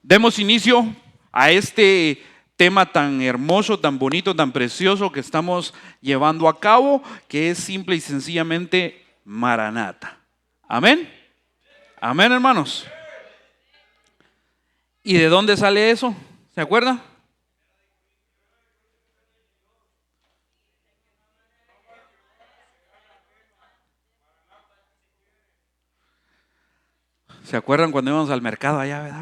Demos inicio a este tema tan hermoso, tan bonito, tan precioso que estamos llevando a cabo, que es simple y sencillamente Maranata. Amén. Amén, hermanos. ¿Y de dónde sale eso? ¿Se acuerda? ¿Se acuerdan cuando íbamos al mercado allá?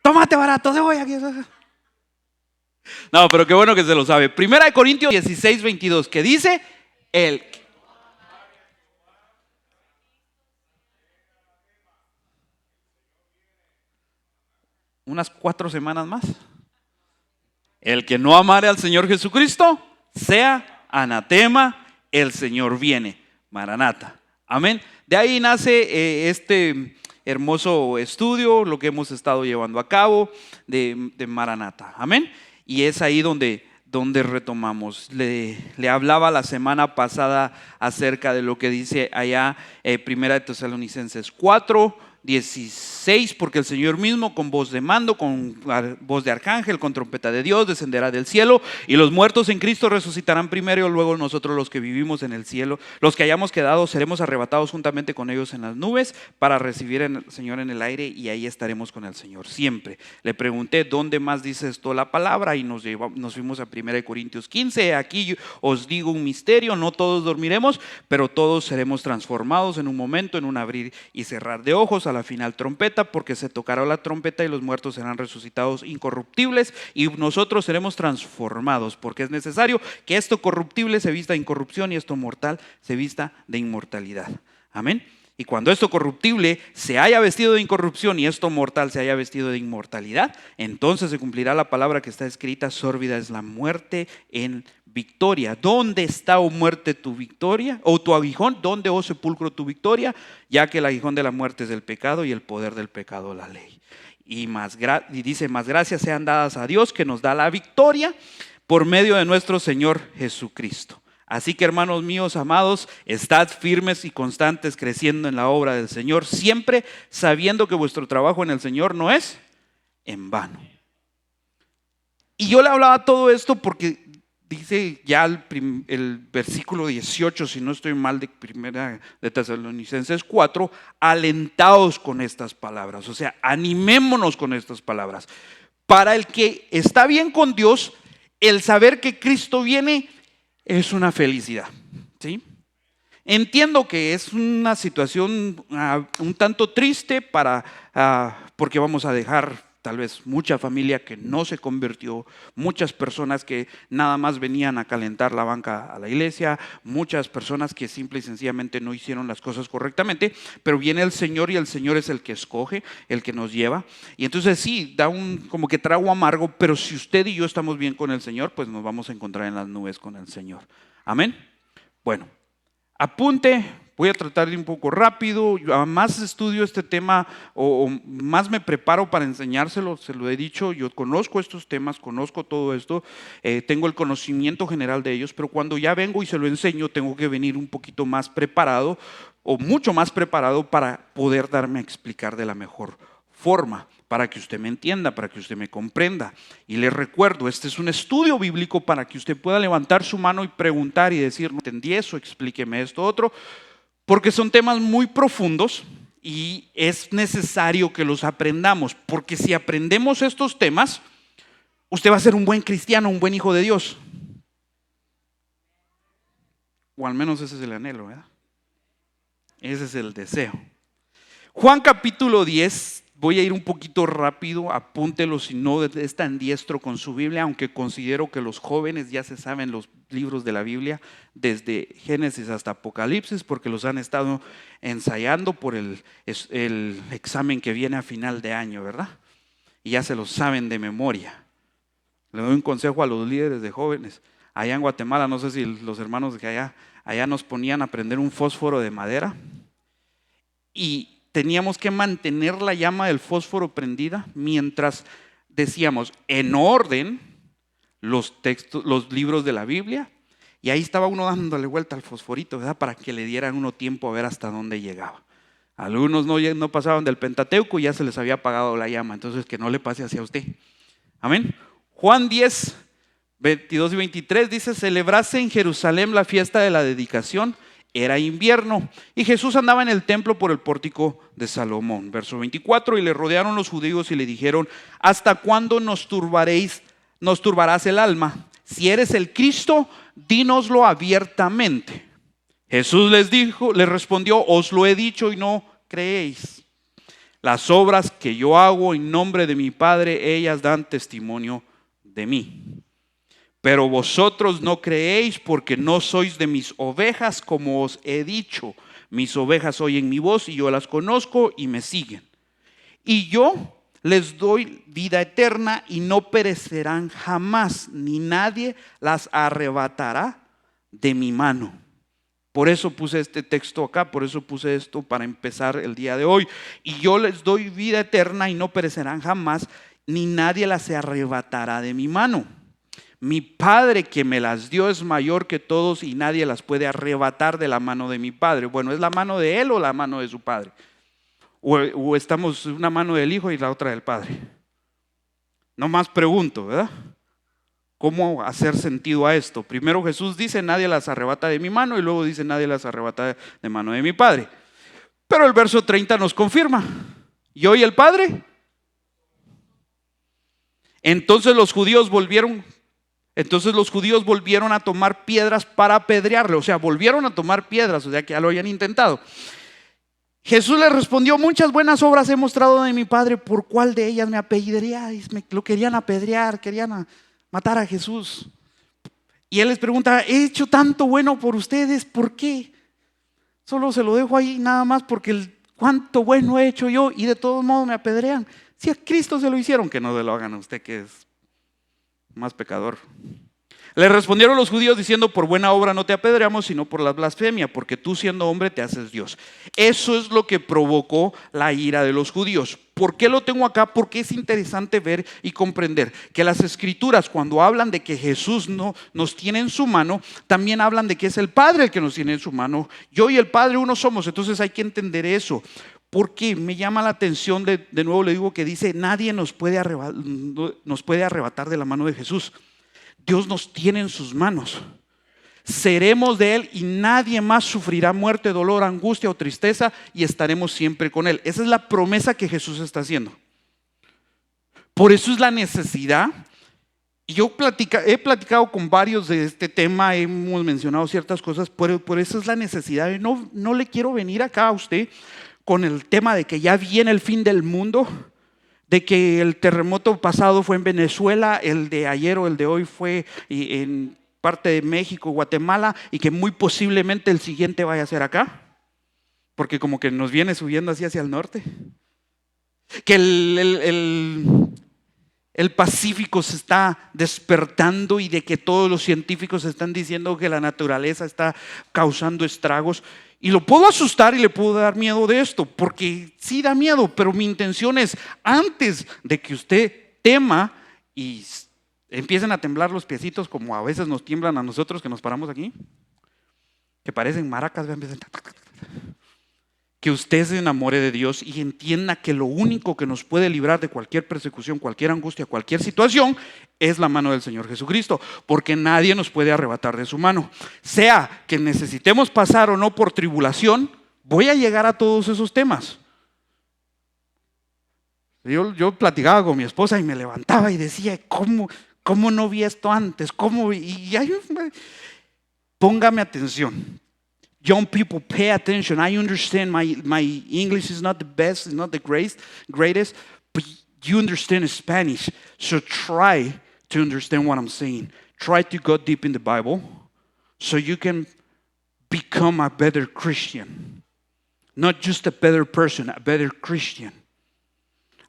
Tómate barato, de hoy aquí. No, pero qué bueno que se lo sabe. Primera de Corintios 16, 22, que dice el... Unas 4 semanas más. El que no amare al Señor Jesucristo, sea anatema, el Señor viene. Maranata. Amén. De ahí nace este hermoso estudio, lo que hemos estado llevando a cabo de Maranata. Amén. Y es ahí donde retomamos. Le hablaba la semana pasada acerca de lo que dice allá Primera de Tesalonicenses 4:16, porque el Señor mismo con voz de mando, con voz de arcángel, con trompeta de Dios descenderá del cielo, y los muertos en Cristo resucitarán primero, y luego nosotros los que vivimos en el cielo, los que hayamos quedado, seremos arrebatados juntamente con ellos en las nubes para recibir al Señor en el aire, y ahí estaremos con el Señor siempre. Le pregunté dónde más dice esto la palabra, y nos fuimos a 1 Corintios 15. Aquí os digo un misterio: no todos dormiremos, pero todos seremos transformados en un momento, en un abrir y cerrar de ojos, a la final trompeta, porque se tocará la trompeta y los muertos serán resucitados incorruptibles y nosotros seremos transformados, porque es necesario que esto corruptible se vista de incorrupción y esto mortal se vista de inmortalidad. Amén. Y cuando esto corruptible se haya vestido de incorrupción y esto mortal se haya vestido de inmortalidad, entonces se cumplirá la palabra que está escrita: sórbida es la muerte en victoria. ¿Dónde está, oh muerte, tu victoria? ¿O tu aguijón? ¿Dónde, oh sepulcro, tu victoria? Ya que el aguijón de la muerte es el pecado y el poder del pecado la ley. Y dice: más gracias sean dadas a Dios, que nos da la victoria por medio de nuestro Señor Jesucristo. Así que, hermanos míos amados, estad firmes y constantes creciendo en la obra del Señor, siempre sabiendo que vuestro trabajo en el Señor no es en vano. Y yo le hablaba todo esto porque dice ya el versículo 18, si no estoy mal, de Primera de Tesalonicenses 4, alentaos con estas palabras, o sea, animémonos con estas palabras. Para el que está bien con Dios, el saber que Cristo viene es una felicidad, ¿sí? Entiendo que es una situación un tanto triste porque vamos a dejar tal vez mucha familia que no se convirtió, muchas personas que nada más venían a calentar la banca a la iglesia, muchas personas que simple y sencillamente no hicieron las cosas correctamente, pero viene el Señor y el Señor es el que escoge, el que nos lleva. Y entonces sí, da como que trago amargo, pero si usted y yo estamos bien con el Señor, pues nos vamos a encontrar en las nubes con el Señor. Amén. Bueno, apunte. Voy a tratar de ir un poco rápido. Yo más estudio este tema o más me preparo para enseñárselo, se lo he dicho. Yo conozco estos temas, conozco todo esto, tengo el conocimiento general de ellos, pero cuando ya vengo y se lo enseño, tengo que venir un poquito más preparado o mucho más preparado para poder darme a explicar de la mejor forma, para que usted me entienda, para que usted me comprenda. Y les recuerdo, este es un estudio bíblico para que usted pueda levantar su mano y preguntar y decir: no entendí eso, explíqueme esto otro. Porque son temas muy profundos y es necesario que los aprendamos, porque si aprendemos estos temas, usted va a ser un buen cristiano, un buen hijo de Dios. O al menos ese es el anhelo, ¿verdad? Ese es el deseo. Juan capítulo 10, voy a ir un poquito rápido, apúntelo si no es tan diestro con su Biblia, aunque considero que los jóvenes ya se saben los libros de la Biblia desde Génesis hasta Apocalipsis, porque los han estado ensayando por el examen que viene a final de año, ¿verdad? Y ya se los saben de memoria. Le doy un consejo a los líderes de jóvenes. Allá en Guatemala, no sé si los hermanos que allá nos ponían a prender un fósforo de madera y teníamos que mantener la llama del fósforo prendida mientras decíamos en orden los textos, los libros de la Biblia, y ahí estaba uno dándole vuelta al fosforito, ¿verdad? Para que le dieran uno tiempo a ver hasta dónde llegaba. Algunos no pasaban del Pentateuco y ya se les había apagado la llama. Entonces que no le pase hacia usted. Amén. Juan 10, 22 y 23 dice: celebrase en Jerusalén la fiesta de la dedicación. Era invierno y Jesús andaba en el templo por el pórtico de Salomón. Verso 24: y le rodearon los judíos y le dijeron: ¿hasta cuándo nos turbarás el alma? Si eres el Cristo, dínoslo abiertamente. Jesús les respondió: os lo he dicho y no creéis. Las obras que yo hago en nombre de mi Padre, ellas dan testimonio de mí. Pero vosotros no creéis porque no sois de mis ovejas, como os he dicho. Mis ovejas oyen mi voz y yo las conozco y me siguen. Y yo les doy vida eterna y no perecerán jamás, ni nadie las arrebatará de mi mano. Por eso puse este texto acá, por eso puse esto para empezar el día de hoy. Y yo les doy vida eterna y no perecerán jamás, ni nadie las arrebatará de mi mano. Mi Padre que me las dio es mayor que todos y nadie las puede arrebatar de la mano de mi Padre. Bueno, ¿es la mano de Él o la mano de su Padre? O estamos una mano del Hijo y la otra del Padre. No más pregunto, ¿verdad? ¿Cómo hacer sentido a esto? Primero Jesús dice: nadie las arrebata de mi mano, y luego dice: nadie las arrebata de mano de mi Padre. Pero el verso 30 nos confirma: ¿yo y el Padre? Entonces los judíos volvieron a tomar piedras para apedrearle. O sea, volvieron a tomar piedras, o sea que ya lo habían intentado. Jesús les respondió: muchas buenas obras he mostrado de mi Padre, ¿por cuál de ellas me apedreáis? Lo querían apedrear, querían matar a Jesús. Y Él les pregunta: he hecho tanto bueno por ustedes, ¿por qué? Solo se lo dejo ahí nada más porque cuánto bueno he hecho yo y de todos modos me apedrean. Si a Cristo se lo hicieron, que no se lo hagan a usted, que es más pecador. Le respondieron los judíos diciendo: por buena obra no te apedreamos, sino por la blasfemia, porque tú siendo hombre te haces Dios. Eso es lo que provocó la ira de los judíos. ¿Por qué lo tengo acá? Porque es interesante ver y comprender que las escrituras, cuando hablan de que Jesús no nos tiene en su mano, también hablan de que es el Padre el que nos tiene en su mano. Yo y el Padre uno somos. Entonces hay que entender eso. Porque me llama la atención, de nuevo le digo, que dice: nadie nos puede arrebatar de la mano de Jesús. Dios nos tiene en sus manos. Seremos de Él y nadie más sufrirá muerte, dolor, angustia o tristeza, y estaremos siempre con Él. Esa es la promesa que Jesús está haciendo. Por eso es la necesidad. Y yo he platicado con varios de este tema, hemos mencionado ciertas cosas, por eso es la necesidad. No le quiero venir acá a usted con el tema de que ya viene el fin del mundo, de que el terremoto pasado fue en Venezuela, el de ayer o el de hoy fue en parte de México, Guatemala, y que muy posiblemente el siguiente vaya a ser acá, porque como que nos viene subiendo así hacia el norte. Que el Pacífico se está despertando y de que todos los científicos están diciendo que la naturaleza está causando estragos. Y lo puedo asustar y le puedo dar miedo de esto, porque sí da miedo, pero mi intención es, antes de que usted tema y empiecen a temblar los piecitos, como a veces nos tiemblan a nosotros que nos paramos aquí, que parecen maracas, que usted se enamore de Dios y entienda que lo único que nos puede librar de cualquier persecución, cualquier angustia, cualquier situación, es la mano del Señor Jesucristo, porque nadie nos puede arrebatar de su mano. Sea que necesitemos pasar o no por tribulación, voy a llegar a todos esos temas. Yo platicaba con mi esposa y me levantaba y decía: ¿cómo no vi esto antes? Póngame atención. Young people, pay attention. I understand my English is not the best, it's not the greatest, but you understand Spanish. So try to understand what I'm saying. Try to go deep in the Bible so you can become a better Christian. Not just a better person, a better Christian.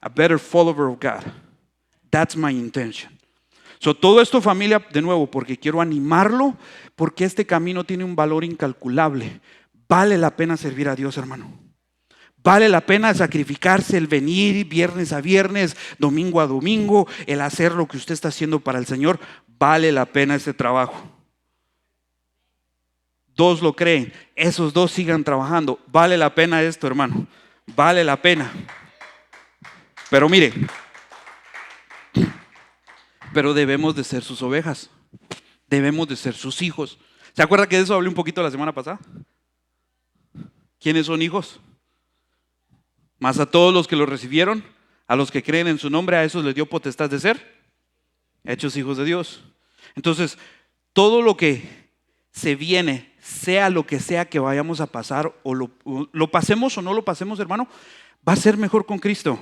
A better follower of God. That's my intention. So, todo esto, familia, de nuevo, porque quiero animarlo, porque este camino tiene un valor incalculable. Vale la pena servir a Dios, hermano. Vale la pena sacrificarse, el venir viernes a viernes, domingo a domingo, el hacer lo que usted está haciendo para el Señor. Vale la pena este trabajo. Dos lo creen, esos dos sigan trabajando. Vale la pena esto, hermano. Vale la pena. Pero mire, pero debemos de ser sus ovejas. Debemos de ser sus hijos. ¿Se acuerda que de eso hablé un poquito la semana pasada? ¿Quiénes son hijos? Más a todos los que lo recibieron, a los que creen en su nombre, a esos les dio potestad de ser hechos hijos de Dios. Entonces, todo lo que se viene, sea lo que sea que vayamos a pasar, o lo pasemos o no lo pasemos, hermano, va a ser mejor con Cristo.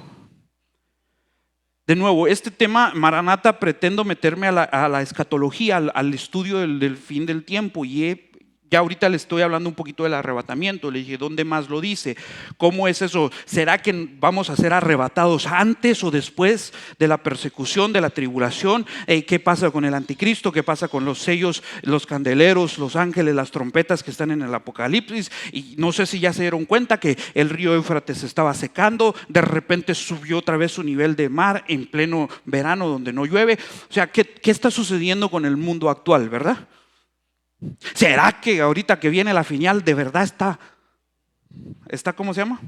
De nuevo, este tema, Maranata, pretendo meterme a la escatología, al estudio del fin del tiempo, y ya ahorita le estoy hablando un poquito del arrebatamiento. Le dije, ¿dónde más lo dice? ¿Cómo es eso? ¿Será que vamos a ser arrebatados antes o después de la persecución, de la tribulación? ¿Qué pasa con el anticristo? ¿Qué pasa con los sellos, los candeleros, los ángeles, las trompetas que están en el Apocalipsis? Y no sé si ya se dieron cuenta que el río Éufrates se estaba secando, de repente subió otra vez su nivel de mar en pleno verano donde no llueve. O sea, ¿qué está sucediendo con el mundo actual, verdad? ¿Será que ahorita que viene la final de verdad está ¿cómo se llama?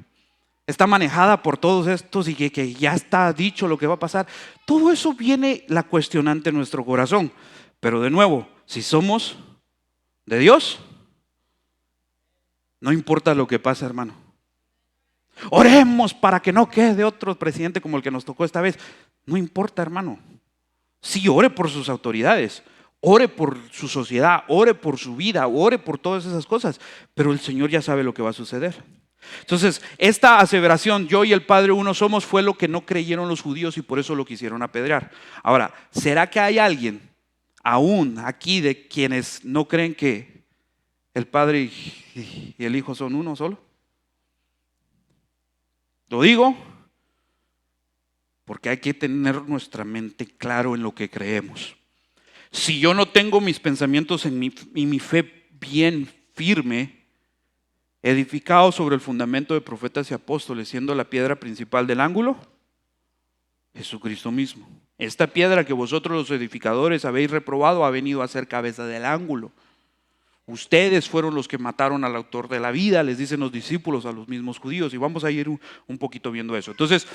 Está manejada por todos estos y que ya está dicho lo que va a pasar? Todo eso viene la cuestionante en nuestro corazón. Pero de nuevo, si somos de Dios, no importa lo que pase, hermano. Oremos para que no quede otro presidente como el que nos tocó esta vez. No importa, hermano. Sí, ore por sus autoridades. Ore por su sociedad, ore por su vida, ore por todas esas cosas, pero el Señor ya sabe lo que va a suceder. Entonces, esta aseveración, yo y el Padre uno somos, fue lo que no creyeron los judíos y por eso lo quisieron apedrear. Ahora, ¿será que hay alguien aún aquí de quienes no creen que el Padre y el Hijo son uno solo? Lo digo porque hay que tener nuestra mente claro en lo que creemos. Si yo no tengo mis pensamientos y mi fe bien firme, edificado sobre el fundamento de profetas y apóstoles, siendo la piedra principal del ángulo, Jesucristo mismo. Esta piedra que vosotros los edificadores habéis reprobado ha venido a ser cabeza del ángulo. Ustedes fueron los que mataron al autor de la vida, les dicen los discípulos a los mismos judíos, y vamos a ir un poquito viendo eso. Entonces,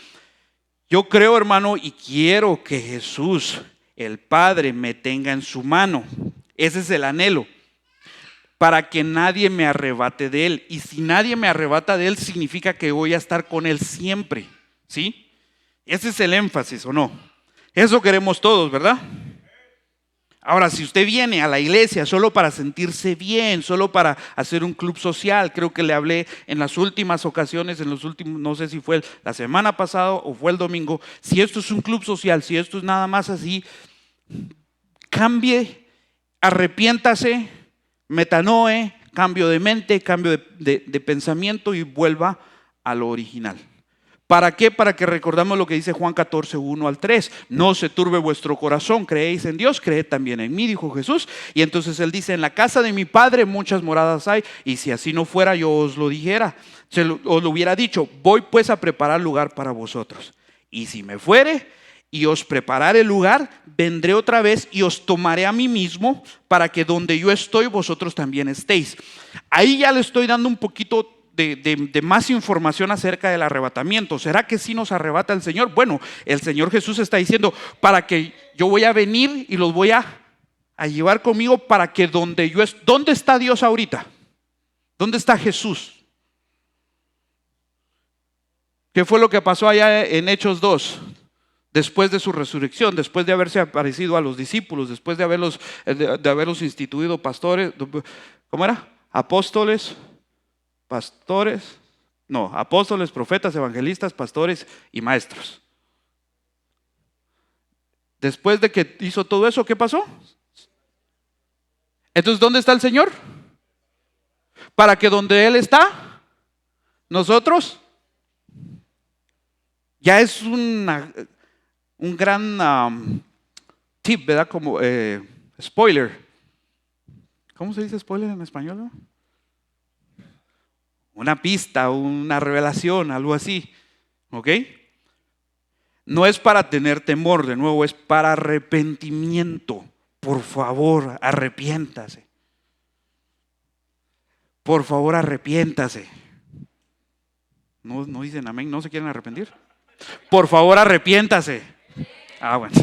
yo creo, hermano, y quiero que Jesús, el Padre, me tenga en su mano. Ese es el anhelo, para que nadie me arrebate de Él. Y si nadie me arrebata de Él, significa que voy a estar con Él siempre, ¿sí? Ese es el énfasis, ¿o no? Eso queremos todos, ¿verdad? Ahora, si usted viene a la iglesia solo para sentirse bien, solo para hacer un club social, creo que le hablé en las últimas ocasiones, en los últimos, no sé si fue la semana pasada o fue el domingo, si esto es un club social, si esto es nada más así, cambie, arrepiéntase, metanoe, cambio de mente, cambio de pensamiento y vuelva a lo original. ¿Para qué? Para que recordamos lo que dice Juan 14, 1 al 3. No se turbe vuestro corazón, creéis en Dios, creed también en mí, dijo Jesús. Y entonces Él dice, en la casa de mi Padre muchas moradas hay, y si así no fuera yo os lo dijera, os lo hubiera dicho, voy pues a preparar lugar para vosotros. Y si me fuere y os prepararé el lugar, vendré otra vez y os tomaré a mí mismo, para que donde yo estoy vosotros también estéis. Ahí ya le estoy dando un poquito de más información acerca del arrebatamiento. ¿Será que sí nos arrebata el Señor? Bueno, el Señor Jesús está diciendo, para que yo voy a venir y los voy a llevar conmigo, para que donde yo estoy. ¿Dónde está Dios ahorita? ¿Dónde está Jesús? ¿Qué fue lo que pasó allá en Hechos 2? Después de su resurrección, después de haberse aparecido a los discípulos, después de haberlos instituido pastores, ¿cómo era? Apóstoles, profetas, evangelistas, pastores y maestros. Después de que hizo todo eso, ¿qué pasó? Entonces, ¿dónde está el Señor? Para que donde Él está, nosotros, ya es un gran tip, ¿verdad? Como spoiler. ¿Cómo se dice spoiler en español, no? Una pista, una revelación, algo así, ¿ok? No es para tener temor, de nuevo, es para arrepentimiento. Por favor, arrepiéntase. Por favor, arrepiéntase. No, no dicen amén, no se quieren arrepentir. Por favor, arrepiéntase. Ah, bueno.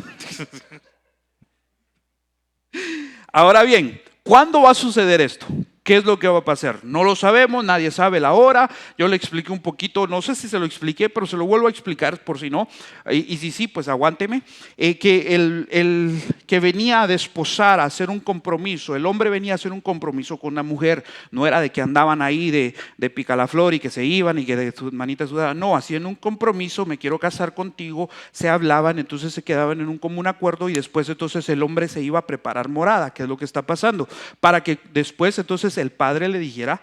Ahora bien, ¿cuándo va a suceder esto? ¿Qué es lo que va a pasar? No lo sabemos, nadie sabe la hora. Yo le expliqué un poquito, no sé si se lo expliqué, pero se lo vuelvo a explicar por si no. Y si sí, pues aguánteme. Que el que venía a desposar, a hacer un compromiso, el hombre venía a hacer un compromiso con una mujer. No era de que andaban ahí de picalaflor y que se iban y que de sus manitas sudaban. No, hacían un compromiso, me quiero casar contigo, se hablaban, entonces se quedaban en un común acuerdo y después entonces el hombre se iba a preparar morada, que es lo que está pasando, para que después entonces el padre le dijera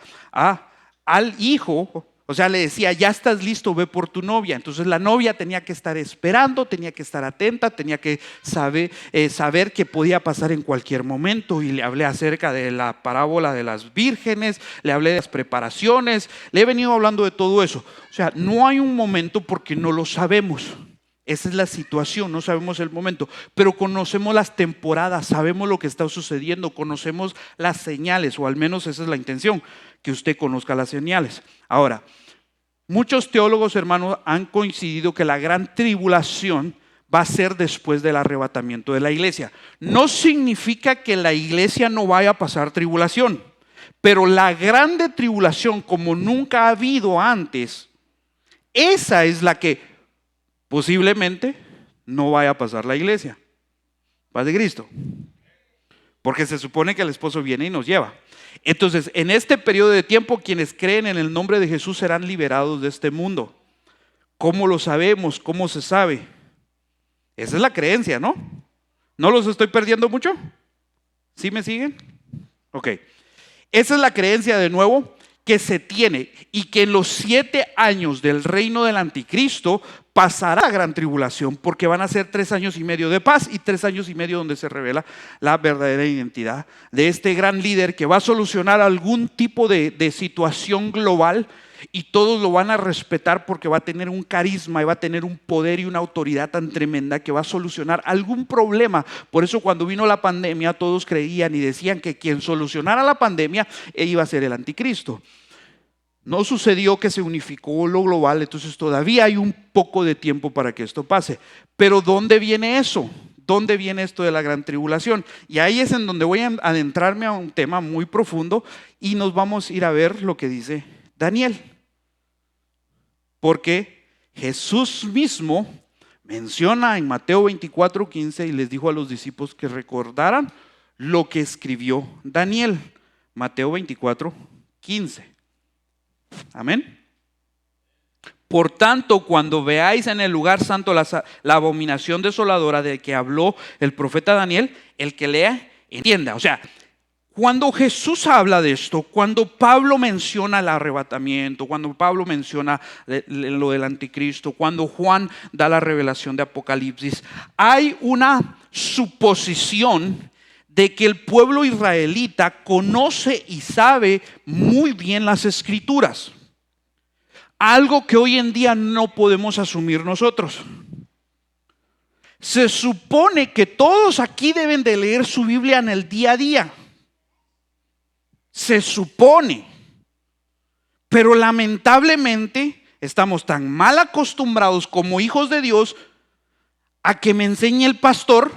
al hijo, o sea, le decía, ya estás listo, ve por tu novia. Entonces la novia tenía que estar esperando, tenía que estar atenta, tenía que saber que podía pasar en cualquier momento. Y le hablé acerca de la parábola de las vírgenes, le hablé de las preparaciones, le he venido hablando de todo eso. O sea, no hay un momento porque no lo sabemos. Esa es la situación, no sabemos el momento, pero conocemos las temporadas, sabemos lo que está sucediendo, conocemos las señales, o al menos esa es la intención, que usted conozca las señales. Ahora, muchos teólogos, hermanos, han coincidido que la gran tribulación va a ser después del arrebatamiento de la iglesia. No significa que la iglesia no vaya a pasar tribulación, pero la grande tribulación, como nunca ha habido antes, esa es la que posiblemente no vaya a pasar la iglesia. Paz de Cristo. Porque se supone que el esposo viene y nos lleva. Entonces, en este periodo de tiempo, quienes creen en el nombre de Jesús serán liberados de este mundo. ¿Cómo lo sabemos? ¿Cómo se sabe? Esa es la creencia, ¿no? ¿No los estoy perdiendo mucho? ¿Sí me siguen? Ok. Esa es la creencia de nuevo que se tiene, y que en los 7 años del reino del anticristo pasará la gran tribulación, porque van a ser 3 años y medio de paz y 3 años y medio donde se revela la verdadera identidad de este gran líder que va a solucionar algún tipo de situación global, y todos lo van a respetar porque va a tener un carisma y va a tener un poder y una autoridad tan tremenda que va a solucionar algún problema. Por eso cuando vino la pandemia todos creían y decían que quien solucionara la pandemia iba a ser el anticristo. No sucedió, que se unificó lo global, entonces todavía hay un poco de tiempo para que esto pase. Pero ¿dónde viene eso? ¿Dónde viene esto de la gran tribulación? Y ahí es en donde voy a adentrarme a un tema muy profundo y nos vamos a ir a ver lo que dice Daniel. Porque Jesús mismo menciona en Mateo 24:15 y les dijo a los discípulos que recordaran lo que escribió Daniel. Mateo 24:15. Amén. Por tanto, cuando veáis en el lugar santo la abominación desoladora de que habló el profeta Daniel, el que lea, entienda. O sea, cuando Jesús habla de esto, cuando Pablo menciona el arrebatamiento, cuando Pablo menciona lo del anticristo, cuando Juan da la revelación de Apocalipsis, hay una suposición de que el pueblo israelita conoce y sabe muy bien las escrituras. Algo que hoy en día no podemos asumir nosotros. Se supone que todos aquí deben de leer su Biblia en el día a día. Se supone. Pero lamentablemente estamos tan mal acostumbrados como hijos de Dios a que me enseñe el pastor,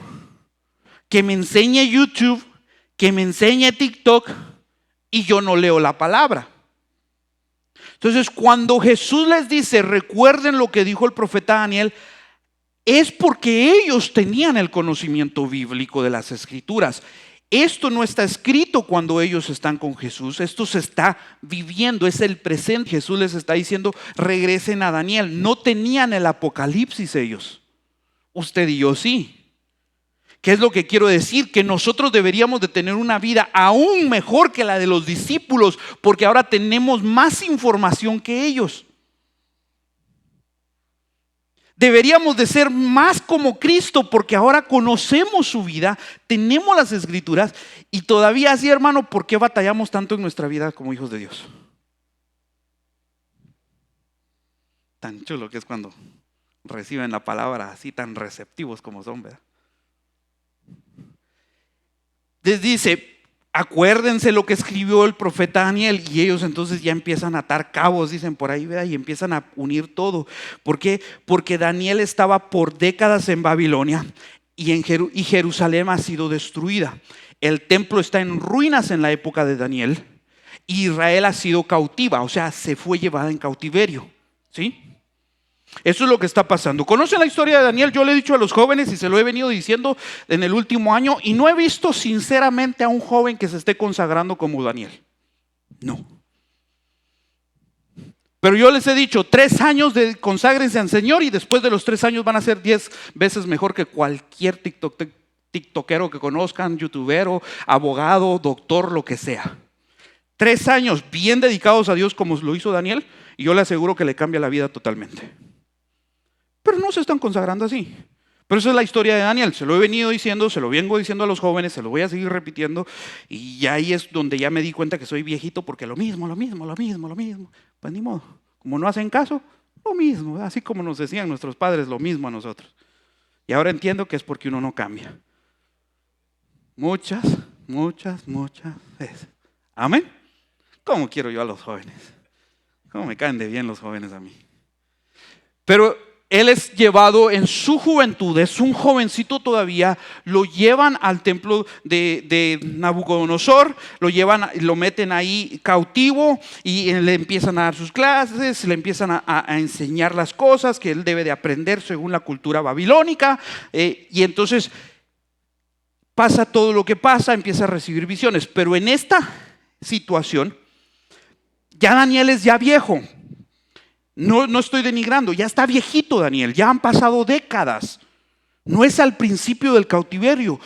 que me enseñe YouTube, que me enseñe TikTok, y yo no leo la palabra. Entonces, cuando Jesús les dice, recuerden lo que dijo el profeta Daniel, es porque ellos tenían el conocimiento bíblico de las escrituras. Esto no está escrito cuando ellos están con Jesús, esto se está viviendo, es el presente. Jesús les está diciendo, regresen a Daniel. No tenían el Apocalipsis ellos, usted y yo sí. ¿Qué es lo que quiero decir? Que nosotros deberíamos de tener una vida aún mejor que la de los discípulos, porque ahora tenemos más información que ellos. Deberíamos de ser más como Cristo, porque ahora conocemos su vida, tenemos las escrituras, y todavía así, hermano, ¿por qué batallamos tanto en nuestra vida como hijos de Dios? Tan chulo que es cuando reciben la palabra así, tan receptivos como son, ¿verdad? Les dice, Acuérdense lo que escribió el profeta Daniel. Y ellos entonces ya empiezan a atar cabos, dicen por ahí, ¿verdad? Y empiezan a unir todo. ¿Por qué? Porque Daniel estaba por décadas en Babilonia y Jerusalén ha sido destruida. El templo está en ruinas en la época de Daniel. Israel ha sido cautiva, o sea, se fue llevada en cautiverio. ¿Sí? Eso es lo que está pasando. ¿Conocen la historia de Daniel? Yo le he dicho a los jóvenes y se lo he venido diciendo en el último año, y no he visto sinceramente a un joven que se esté consagrando como Daniel. No. Pero yo les he dicho, 3 años de conságrense al Señor y después de los 3 años van a ser 10 veces mejor que cualquier tiktokero que conozcan, youtubero, abogado, doctor, lo que sea. 3 años bien dedicados a Dios como lo hizo Daniel, y yo le aseguro que le cambia la vida totalmente. Pero no se están consagrando así. Pero esa es la historia de Daniel. Se lo he venido diciendo, se lo vengo diciendo a los jóvenes, se lo voy a seguir repitiendo. Y ahí es donde ya me di cuenta que soy viejito, porque lo mismo. Pues ni modo. Como no hacen caso, lo mismo. Así como nos decían nuestros padres, lo mismo a nosotros. Y ahora entiendo que es porque uno no cambia. Muchas veces. Amén. ¿Cómo quiero yo a los jóvenes? ¿Cómo me caen de bien los jóvenes a mí? Pero él es llevado en su juventud, es un jovencito todavía, lo llevan al templo de Nabucodonosor, lo meten ahí cautivo y le empiezan a dar sus clases, le empiezan a enseñar las cosas que él debe de aprender según la cultura babilónica, y entonces pasa todo lo que pasa, empieza a recibir visiones. Pero en esta situación, ya Daniel es ya viejo. No estoy denigrando, ya está viejito Daniel, ya han pasado décadas. No es al principio del cautiverio.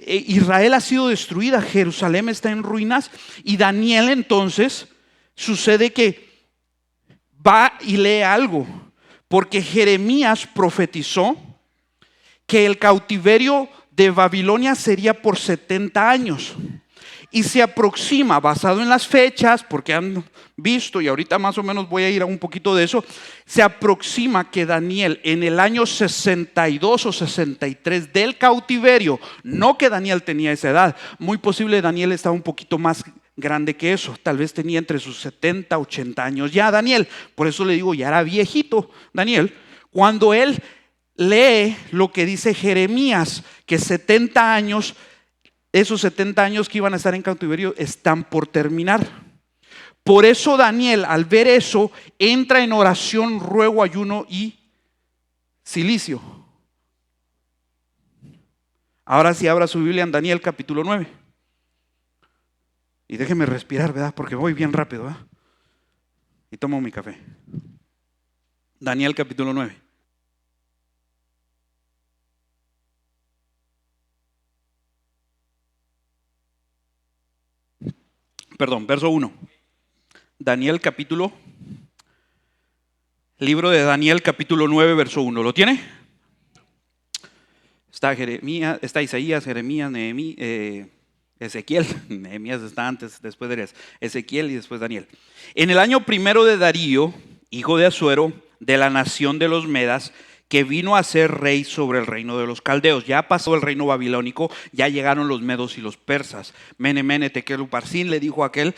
Israel ha sido destruida, Jerusalén está en ruinas, y Daniel entonces sucede que va y lee algo, porque Jeremías profetizó que el cautiverio de Babilonia sería por 70 años. Y se aproxima, basado en las fechas, porque han visto, y ahorita más o menos voy a ir a un poquito de eso, se aproxima que Daniel en el año 62 o 63 del cautiverio, no que Daniel tenía esa edad, muy posible Daniel estaba un poquito más grande que eso, tal vez tenía entre sus 70, 80 años ya Daniel, por eso le digo, ya era viejito Daniel, cuando él lee lo que dice Jeremías, que 70 años, esos 70 años que iban a estar en cautiverio están por terminar. Por eso Daniel, al ver eso, entra en oración, ruego, ayuno y cilicio. Ahora sí abra su Biblia en Daniel capítulo 9. Y déjeme respirar, ¿verdad? Porque voy bien rápido, ¿verdad? Y tomo mi café. Daniel capítulo 9. Perdón, verso 1. Daniel capítulo, libro de Daniel capítulo 9, verso 1. ¿Lo tiene? Está Jeremías, está Isaías, Jeremías, Ezequiel. Nehemías está antes, después de Ezequiel y después Daniel. En el año primero de Darío, hijo de Asuero, de la nación de los Medas, que vino a ser rey sobre el reino de los caldeos. Ya pasó el reino babilónico, ya llegaron los medos y los persas. Mene, tekel, uparsin, le dijo aquel,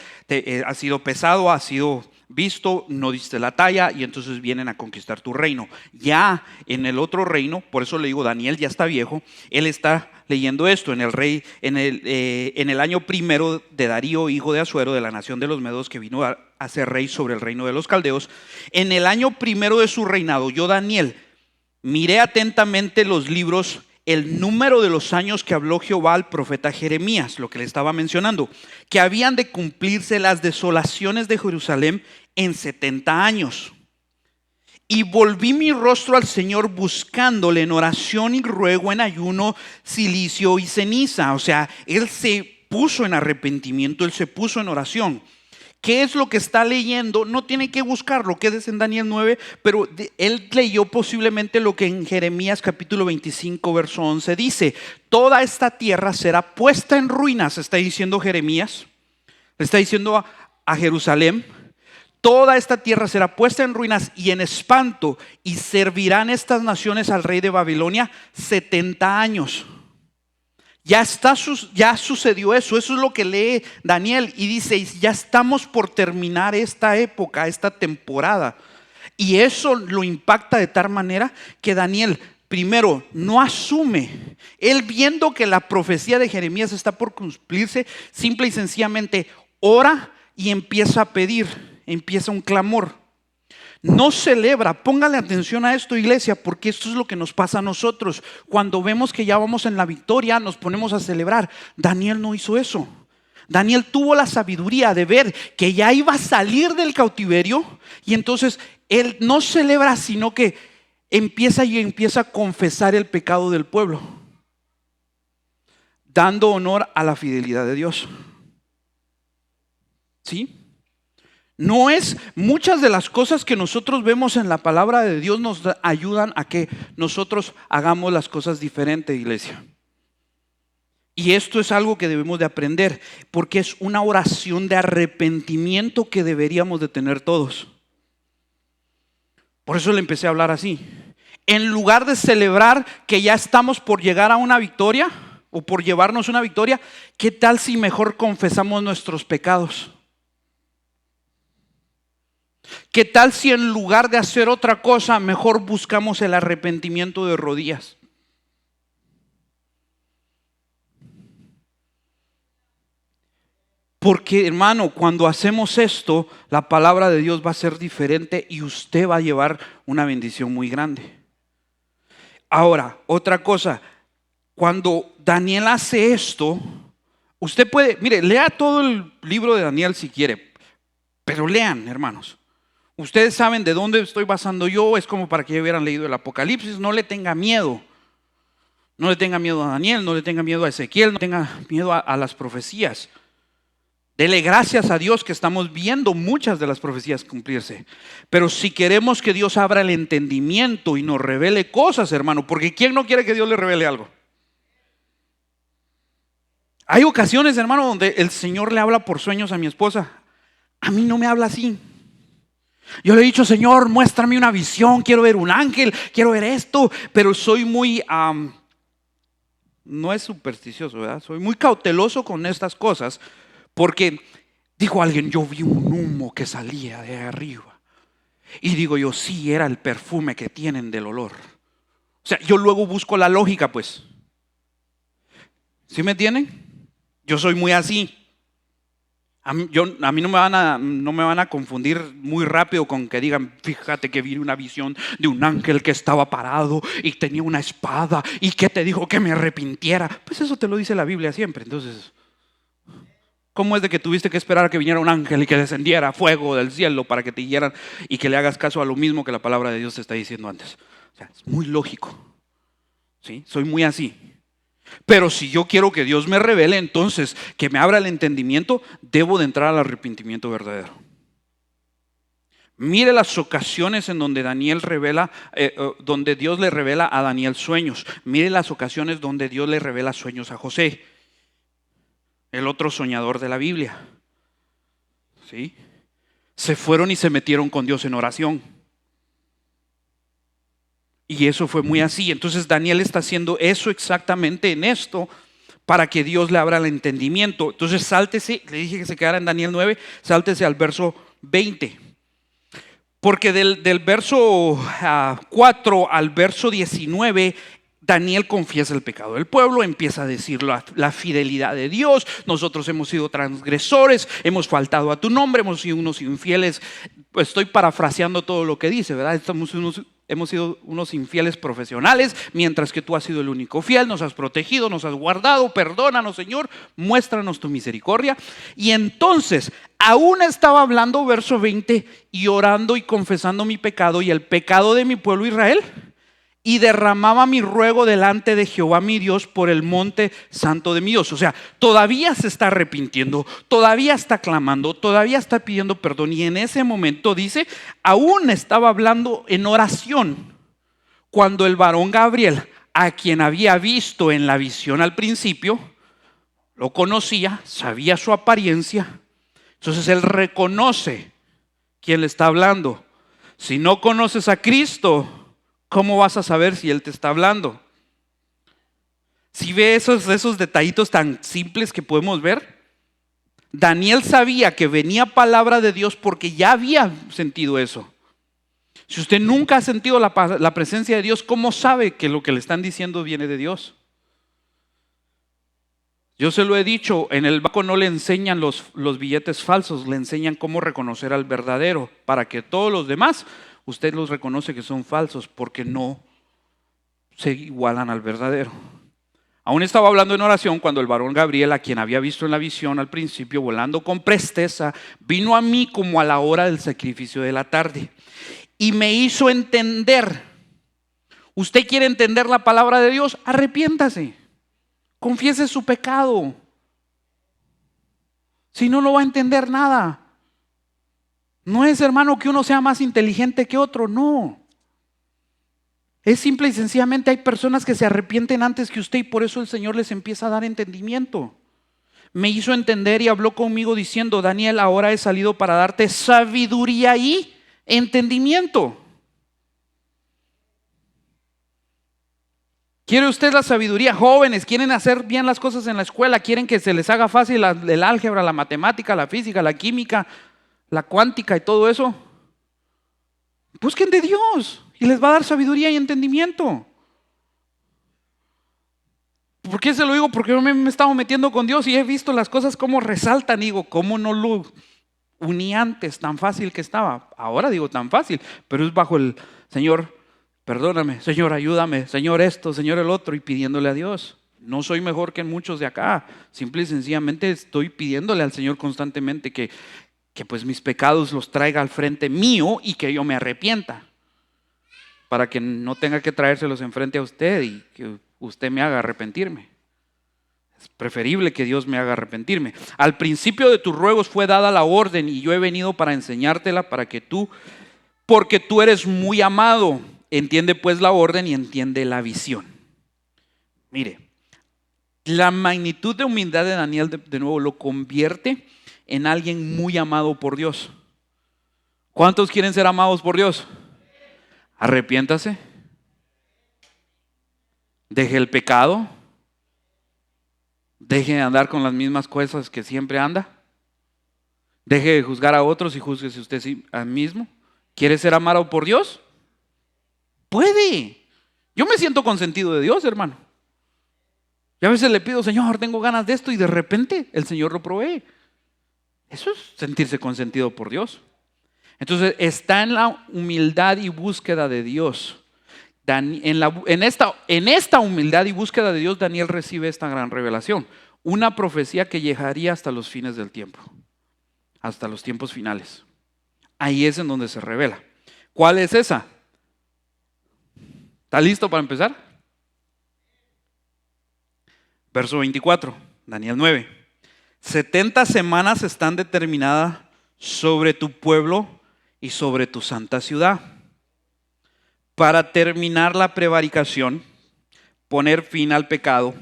ha sido pesado, ha sido visto, no diste la talla, y entonces vienen a conquistar tu reino. Ya en el otro reino, por eso le digo, Daniel ya está viejo, él está leyendo esto en el año primero de Darío, hijo de Asuero, de la nación de los medos, que vino a ser rey sobre el reino de los caldeos. En el año primero de su reinado, yo Daniel miré atentamente los libros, el número de los años que habló Jehová al profeta Jeremías, lo que le estaba mencionando, que habían de cumplirse las desolaciones de Jerusalén en 70 años. Y volví mi rostro al Señor buscándole en oración y ruego, en ayuno, cilicio y ceniza. O sea, él se puso en arrepentimiento, él se puso en oración. ¿Qué es lo que está leyendo? No tiene que buscarlo, quédese en Daniel 9, pero él leyó posiblemente lo que en Jeremías capítulo 25, verso 11 dice: toda esta tierra será puesta en ruinas, está diciendo Jeremías, le está diciendo a Jerusalén, toda esta tierra será puesta en ruinas y en espanto, y servirán estas naciones al rey de Babilonia 70 años. Ya sucedió eso. Eso es lo que lee Daniel y dice, ya estamos por terminar esta época, esta temporada. Y eso lo impacta de tal manera que Daniel primero no asume. Él, viendo que la profecía de Jeremías está por cumplirse, simple y sencillamente ora y empieza a pedir, empieza un clamor. No celebra. Póngale atención a esto, iglesia, porque esto es lo que nos pasa a nosotros. Cuando vemos que ya vamos en la victoria, nos ponemos a celebrar. Daniel no hizo eso. Daniel tuvo la sabiduría de ver que ya iba a salir del cautiverio, y entonces él no celebra, sino que empieza a confesar el pecado del pueblo, dando honor a la fidelidad de Dios. ¿Sí? No es, muchas de las cosas que nosotros vemos en la palabra de Dios nos ayudan a que nosotros hagamos las cosas diferentes, iglesia. Y esto es algo que debemos de aprender, porque es una oración de arrepentimiento que deberíamos de tener todos. Por eso le empecé a hablar así. En lugar de celebrar que ya estamos por llegar a una victoria o por llevarnos una victoria, ¿qué tal si mejor confesamos nuestros pecados? ¿Qué tal si en lugar de hacer otra cosa, mejor buscamos el arrepentimiento de rodillas? Porque, hermano, cuando hacemos esto, la palabra de Dios va a ser diferente y usted va a llevar una bendición muy grande. Ahora, otra cosa, cuando Daniel hace esto, usted puede, mire, lea todo el libro de Daniel si quiere, pero lean, hermanos. Ustedes saben de dónde estoy basando yo, es como para que ya hubieran leído el Apocalipsis. No le tenga miedo. No le tenga miedo a Daniel, no le tenga miedo a Ezequiel, no tenga miedo a las profecías. Dele gracias a Dios que estamos viendo muchas de las profecías cumplirse. Pero si queremos que Dios abra el entendimiento y nos revele cosas, hermano, porque ¿quién no quiere que Dios le revele algo? Hay ocasiones, hermano, donde el Señor le habla por sueños a mi esposa. A mí no me habla así. Yo le he dicho, Señor, muéstrame una visión, quiero ver un ángel, quiero ver esto, pero soy muy, no es supersticioso, ¿verdad? Soy muy cauteloso con estas cosas, porque dijo alguien, yo vi un humo que salía de arriba. Y digo yo, sí, era el perfume que tienen del olor. O sea, yo luego busco la lógica, pues. ¿Sí me entienden? Yo soy muy así. A mí no me van a confundir muy rápido con que digan, fíjate que vi una visión de un ángel que estaba parado y tenía una espada y que te dijo que me arrepintiera. Pues eso te lo dice la Biblia siempre. Entonces, ¿cómo es de que tuviste que esperar a que viniera un ángel y que descendiera fuego del cielo para que te guiaran y que le hagas caso a lo mismo que la palabra de Dios te está diciendo antes? O sea, es muy lógico. ¿Sí? Soy muy así. Pero si yo quiero que Dios me revele, entonces que me abra el entendimiento, debo de entrar al arrepentimiento verdadero. Mire las ocasiones en donde donde Dios le revela a Daniel sueños. Mire las ocasiones donde Dios le revela sueños a José, el otro soñador de la Biblia. ¿Sí? Se fueron y se metieron con Dios en oración. Y eso fue muy así. Entonces Daniel está haciendo eso exactamente en esto para que Dios le abra el entendimiento. Entonces sáltese, le dije que se quedara en Daniel 9, sáltese al verso 20. Porque del verso 4 al verso 19, Daniel confiesa el pecado del pueblo, empieza a decir la fidelidad de Dios. Nosotros hemos sido transgresores, hemos faltado a tu nombre, hemos sido unos infieles. Pues estoy parafraseando todo lo que dice, ¿verdad? Hemos sido unos infieles profesionales, mientras que tú has sido el único fiel, nos has protegido, nos has guardado, perdónanos, Señor, muéstranos tu misericordia. Y entonces, aún estaba hablando, verso 20, y orando y confesando mi pecado y el pecado de mi pueblo Israel, y derramaba mi ruego delante de Jehová mi Dios por el monte santo de mi Dios. O sea, todavía se está arrepintiendo, todavía está clamando, todavía está pidiendo perdón. Y en ese momento dice, aún estaba hablando en oración cuando el varón Gabriel, a quien había visto en la visión al principio, lo conocía, sabía su apariencia. Entonces él reconoce quién le está hablando. Si no conoces a Cristo, ¿cómo vas a saber si Él te está hablando? Si ve esos detallitos tan simples que podemos ver, Daniel sabía que venía palabra de Dios porque ya había sentido eso. Si usted nunca ha sentido la presencia de Dios, ¿cómo sabe que lo que le están diciendo viene de Dios? Yo se lo he dicho, en el banco no le enseñan los billetes falsos, le enseñan cómo reconocer al verdadero, para que todos los demás, usted los reconoce que son falsos porque no se igualan al verdadero. Aún estaba hablando en oración cuando el varón Gabriel, a quien había visto en la visión al principio, volando con presteza, vino a mí como a la hora del sacrificio de la tarde y me hizo entender. ¿Usted quiere entender la palabra de Dios? Arrepiéntase, confiese su pecado. Si no, no va a entender nada. No es, hermano, que uno sea más inteligente que otro, no. Es simple y sencillamente hay personas que se arrepienten antes que usted y por eso el Señor les empieza a dar entendimiento. Me hizo entender y habló conmigo diciendo: Daniel, ahora he salido para darte sabiduría y entendimiento. ¿Quiere usted la sabiduría? Jóvenes, quieren hacer bien las cosas en la escuela, quieren que se les haga fácil el álgebra, la matemática, la física, la química, la cuántica y todo eso. Busquen de Dios y les va a dar sabiduría y entendimiento. ¿Por qué se lo digo? Porque yo me he estado metiendo con Dios y he visto las cosas como resaltan. Digo, ¿cómo no lo uní antes? Tan fácil que estaba. Ahora digo tan fácil, pero es bajo el Señor, perdóname, Señor, ayúdame, Señor esto, Señor el otro, y pidiéndole a Dios. No soy mejor que muchos de acá. Simple y sencillamente estoy pidiéndole al Señor constantemente que pues mis pecados los traiga al frente mío y que yo me arrepienta, para que no tenga que traérselos enfrente a usted y que usted me haga arrepentirme. Es preferible que Dios me haga arrepentirme. Al principio de tus ruegos fue dada la orden y yo he venido para enseñártela porque tú eres muy amado. Entiende pues la orden y entiende la visión. Mire, la magnitud de humildad de Daniel de nuevo lo convierte en alguien muy amado por Dios. ¿Cuántos quieren ser amados por Dios? Arrepiéntase. Deje el pecado. Deje de andar con las mismas cosas que siempre anda. Deje de juzgar a otros y júzguese usted a mismo. ¿Quiere ser amado por Dios? Puede. Yo me siento consentido de Dios, hermano. Y a veces le pido: Señor, tengo ganas de esto, y de repente el Señor lo provee. Eso es sentirse consentido por Dios. Entonces está en la humildad y búsqueda de Dios. En esta humildad y búsqueda de Dios, Daniel recibe esta gran revelación. Una profecía que llegaría hasta los fines del tiempo, hasta los tiempos finales. Ahí es en donde se revela. ¿Cuál es esa? ¿Está listo para empezar? Verso 24, Daniel 9. 70 semanas están determinadas sobre tu pueblo y sobre tu santa ciudad, para terminar la prevaricación, poner fin al pecado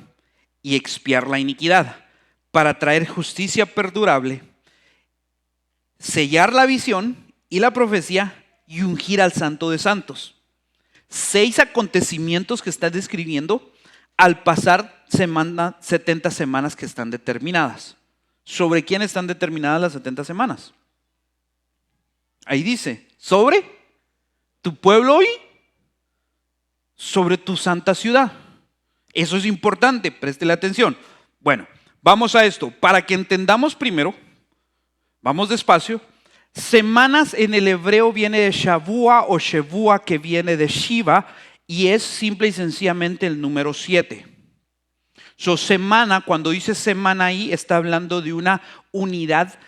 y expiar la iniquidad, para traer justicia perdurable, sellar la visión y la profecía y ungir al Santo de Santos. 6 acontecimientos que está describiendo al pasar 70 semanas que están determinadas. ¿Sobre quién están determinadas las 70 semanas? Ahí dice: sobre tu pueblo y sobre tu santa ciudad. Eso es importante, préstele atención. Bueno, vamos a esto. Para que entendamos primero, vamos despacio. Semanas en el hebreo viene de Shavua o Shevua, que viene de Shiva, y es simple y sencillamente el número 7. Semana, cuando dice semana ahí, está hablando de una unidad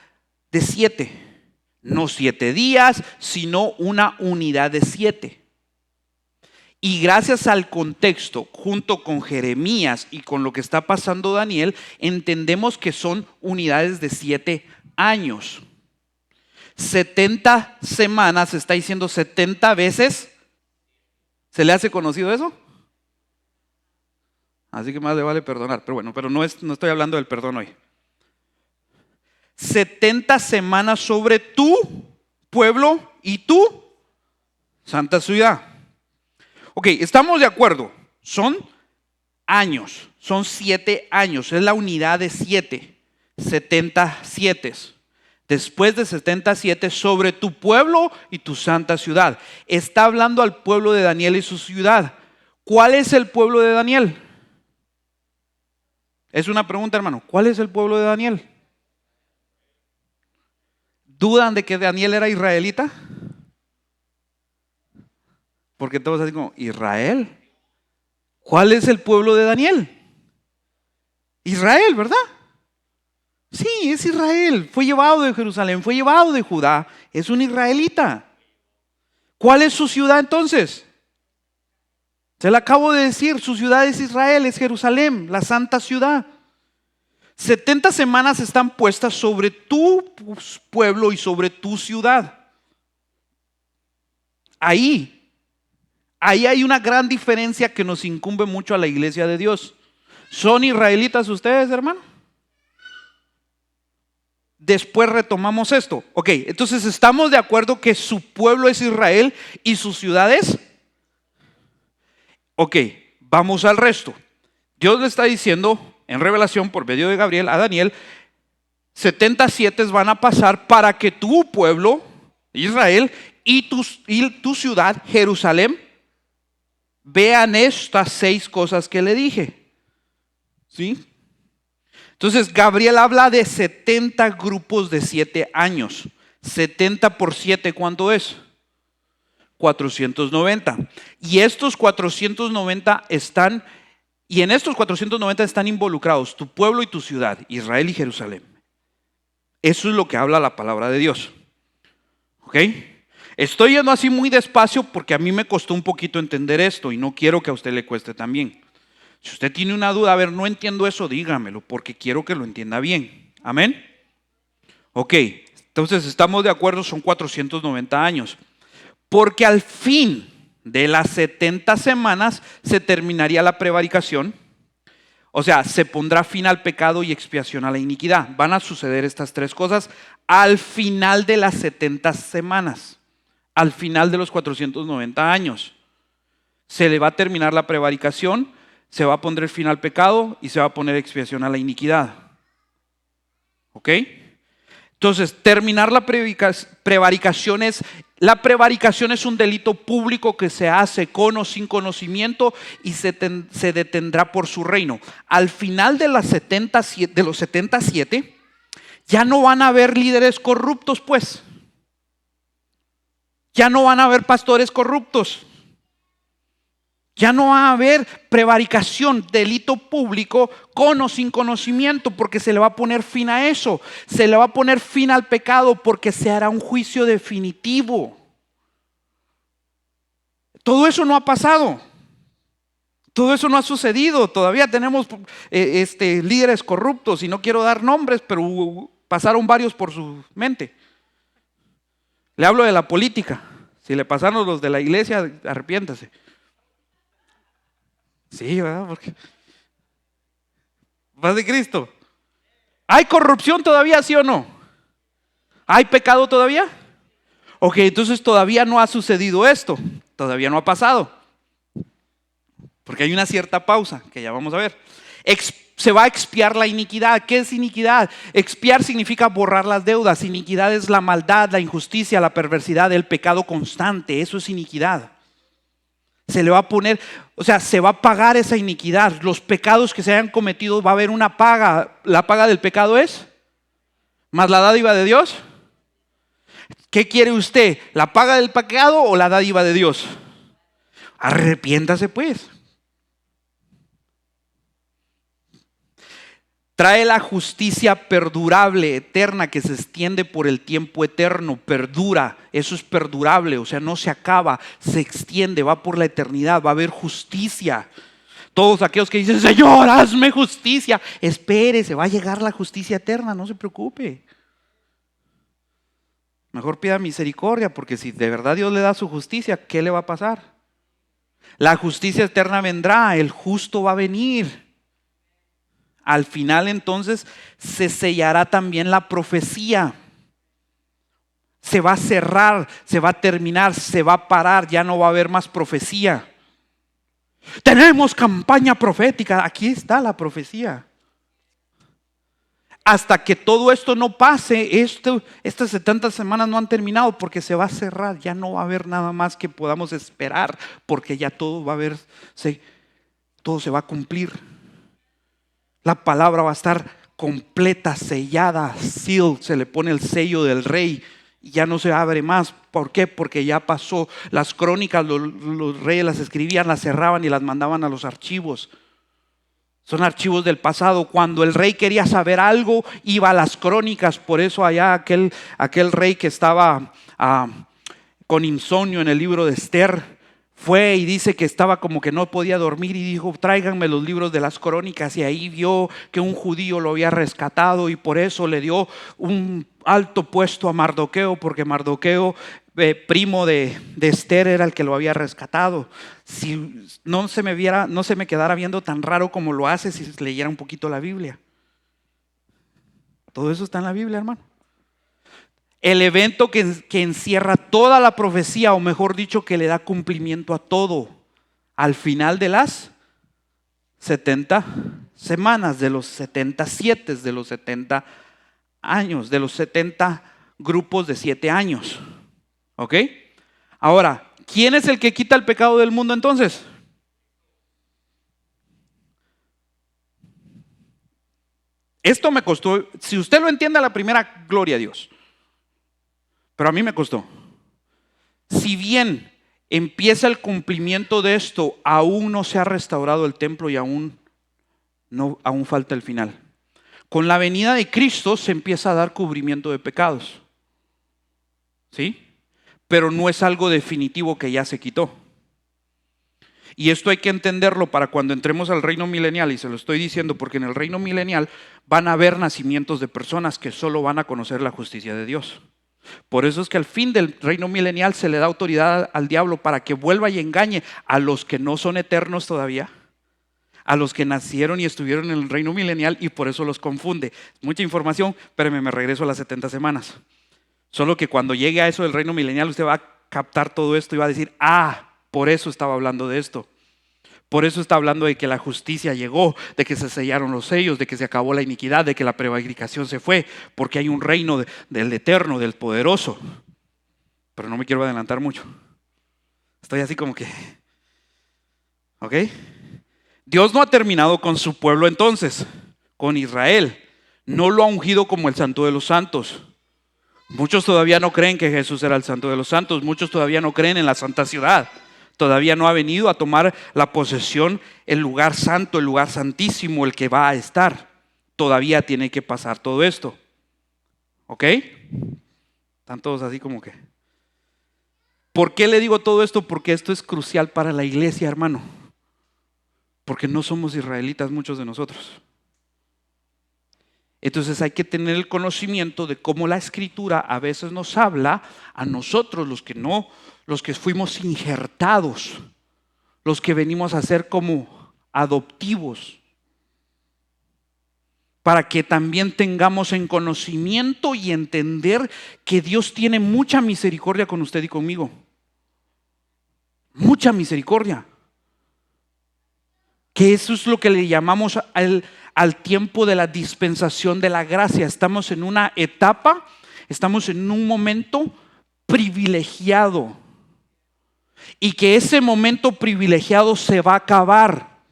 de 7. No 7 días, sino una unidad de 7. Y gracias al contexto, junto con Jeremías y con lo que está pasando Daniel, entendemos que son unidades de 7 años. 70 semanas, está diciendo 70 veces. ¿Se le hace conocido eso? Así que más le vale perdonar. Pero bueno, pero no estoy hablando del perdón hoy. 70 semanas sobre tu pueblo y tu santa ciudad. Ok, estamos de acuerdo. Son años. Son 7 años. Es la unidad de 7. 77. Después de 77 sobre tu pueblo y tu santa ciudad. Está hablando al pueblo de Daniel y su ciudad. ¿Cuál es el pueblo de Daniel? Es una pregunta, hermano. ¿Cuál es el pueblo de Daniel? ¿Dudan de que Daniel era israelita? Porque todos así como, ¿Israel? ¿Cuál es el pueblo de Daniel? Israel, ¿verdad? Sí, es Israel. Fue llevado de Jerusalén, fue llevado de Judá. Es un israelita. ¿Cuál es su ciudad entonces? Se le acabo de decir, su ciudad es Israel, es Jerusalén, la santa ciudad. 70 semanas están puestas sobre tu pueblo y sobre tu ciudad. Ahí hay una gran diferencia que nos incumbe mucho a la iglesia de Dios. ¿Son israelitas ustedes, hermano? Después retomamos esto. Ok, entonces estamos de acuerdo que su pueblo es Israel y sus ciudades. Ok, vamos al resto. Dios le está diciendo en revelación por medio de Gabriel a Daniel, 77 van a pasar para que tu pueblo, Israel, y tu ciudad, Jerusalén, vean estas 6 cosas que le dije. ¿Sí? Entonces Gabriel habla de 70 grupos de 7 años. 70 por 7, ¿cuánto es? 490. Y estos 490 están, y en estos 490 están involucrados tu pueblo y tu ciudad, Israel y Jerusalén. Eso es lo que habla la palabra de Dios. ¿Ok? Estoy yendo así muy despacio porque a mí me costó un poquito entender esto y no quiero que a usted le cueste también. Si usted tiene una duda, a ver, no entiendo eso, dígamelo porque quiero que lo entienda bien. Amén. Ok, entonces estamos de acuerdo, son 490 años. Porque al fin de las 70 semanas se terminaría la prevaricación. O sea, se pondrá fin al pecado y expiación a la iniquidad. Van a suceder estas 3 cosas al final de las 70 semanas. Al final de los 490 años. Se le va a terminar la prevaricación, se va a poner fin al pecado y se va a poner expiación a la iniquidad. ¿Ok? Entonces, terminar la prevaricación es... La prevaricación es un delito público que se hace con o sin conocimiento y se detendrá por su reino. Al final de los 77, ya no van a haber líderes corruptos, pues. Ya no van a haber pastores corruptos. Ya no va a haber prevaricación, delito público con o sin conocimiento, porque se le va a poner fin a eso. Se le va a poner fin al pecado porque se hará un juicio definitivo. Todo eso no ha pasado. Todo eso no ha sucedido. Todavía tenemos líderes corruptos y no quiero dar nombres, pero pasaron varios por su mente. Le hablo de la política. Si le pasaron los de la iglesia, arrepiéntase. Sí, ¿verdad? Porque paz de Cristo. ¿Hay corrupción todavía, sí o no? ¿Hay pecado todavía? Ok, entonces todavía no ha sucedido esto. Todavía no ha pasado. Porque hay una cierta pausa que ya vamos a ver. Se va a expiar la iniquidad. ¿Qué es iniquidad? Expiar significa borrar las deudas. Iniquidad es la maldad, la injusticia, la perversidad, el pecado constante. Eso es iniquidad. Se le va a poner, o sea, se va a pagar esa iniquidad. Los pecados que se hayan cometido va a haber una paga. La paga del pecado es más la dádiva de Dios. ¿Qué quiere usted? ¿La paga del pecado o la dádiva de Dios? Arrepiéntase pues. Trae la justicia perdurable, eterna, que se extiende por el tiempo eterno, perdura, eso es perdurable, o sea, no se acaba, se extiende, va por la eternidad, va a haber justicia. Todos aquellos que dicen, Señor, hazme justicia, espérese, va a llegar la justicia eterna, no se preocupe. Mejor pida misericordia, porque si de verdad Dios le da su justicia, ¿qué le va a pasar? La justicia eterna vendrá, el justo va a venir. Al final entonces se sellará también la profecía. Se va a cerrar, se va a terminar, se va a parar, ya no va a haber más profecía. Tenemos campaña profética. Aquí está la profecía. Hasta que todo esto no pase, estas 70 semanas no han terminado, porque se va a cerrar. Ya no va a haber nada más que podamos esperar, porque ya todo va a verse, todo se va a cumplir. La palabra va a estar completa, sellada, sealed, se le pone el sello del rey y ya no se abre más. ¿Por qué? Porque ya pasó. Las crónicas, los reyes las escribían, las cerraban y las mandaban a los archivos. Son archivos del pasado. Cuando el rey quería saber algo, iba a las crónicas. Por eso allá aquel rey que estaba con insomnio en el libro de Esther, fue y dice que estaba como que no podía dormir y dijo: tráiganme los libros de las crónicas. Y ahí vio que un judío lo había rescatado y por eso le dio un alto puesto a Mardoqueo, porque Mardoqueo, primo de Esther, era el que lo había rescatado. Si no se me quedara viendo tan raro como lo hace si leyera un poquito la Biblia. Todo eso está en la Biblia, hermano. El evento que encierra toda la profecía, o mejor dicho, que le da cumplimiento a todo, al final de las 70 semanas, de los 77, de los 70 años, de los 70 grupos de 7 años. ¿Ok? Ahora, ¿quién es el que quita el pecado del mundo entonces? Esto me costó, si usted lo entiende a la primera, gloria a Dios. Pero a mí me costó. Si bien empieza el cumplimiento de esto, aún no se ha restaurado el templo y aún falta el final. Con la venida de Cristo se empieza a dar cubrimiento de pecados. ¿Sí? Pero no es algo definitivo que ya se quitó. Y esto hay que entenderlo para cuando entremos al reino milenial, y se lo estoy diciendo porque en el reino milenial van a haber nacimientos de personas que solo van a conocer la justicia de Dios. Por eso es que al fin del reino milenial se le da autoridad al diablo para que vuelva y engañe a los que no son eternos todavía, a los que nacieron y estuvieron en el reino milenial, y por eso los confunde. Mucha información, pero me regreso a las 70 semanas. Solo que cuando llegue a eso del reino milenial, usted va a captar todo esto y va a decir: por eso estaba hablando de esto. Por eso está hablando de que la justicia llegó, de que se sellaron los sellos, de que se acabó la iniquidad, de que la prevaricación se fue, porque hay un reino del eterno, del poderoso. Pero no me quiero adelantar mucho. Estoy así como que, ¿ok? Dios no ha terminado con su pueblo entonces, con Israel. No lo ha ungido como el Santo de los Santos. Muchos todavía no creen que Jesús era el Santo de los Santos. Muchos todavía no creen en la Santa Ciudad. Todavía no ha venido a tomar la posesión, el lugar santo, el lugar santísimo, el que va a estar. Todavía tiene que pasar todo esto. ¿Ok? Están todos así como que. ¿Por qué le digo todo esto? Porque esto es crucial para la iglesia, hermano. Porque no somos israelitas muchos de nosotros. Entonces hay que tener el conocimiento de cómo la Escritura a veces nos habla a nosotros, los que fuimos injertados, los que venimos a ser como adoptivos, para que también tengamos en conocimiento y entender que Dios tiene mucha misericordia con usted y conmigo. Mucha misericordia. Que eso es lo que le llamamos al tiempo de la dispensación de la gracia. Estamos en una etapa, estamos en un momento privilegiado. Y que ese momento privilegiado se va a acabar.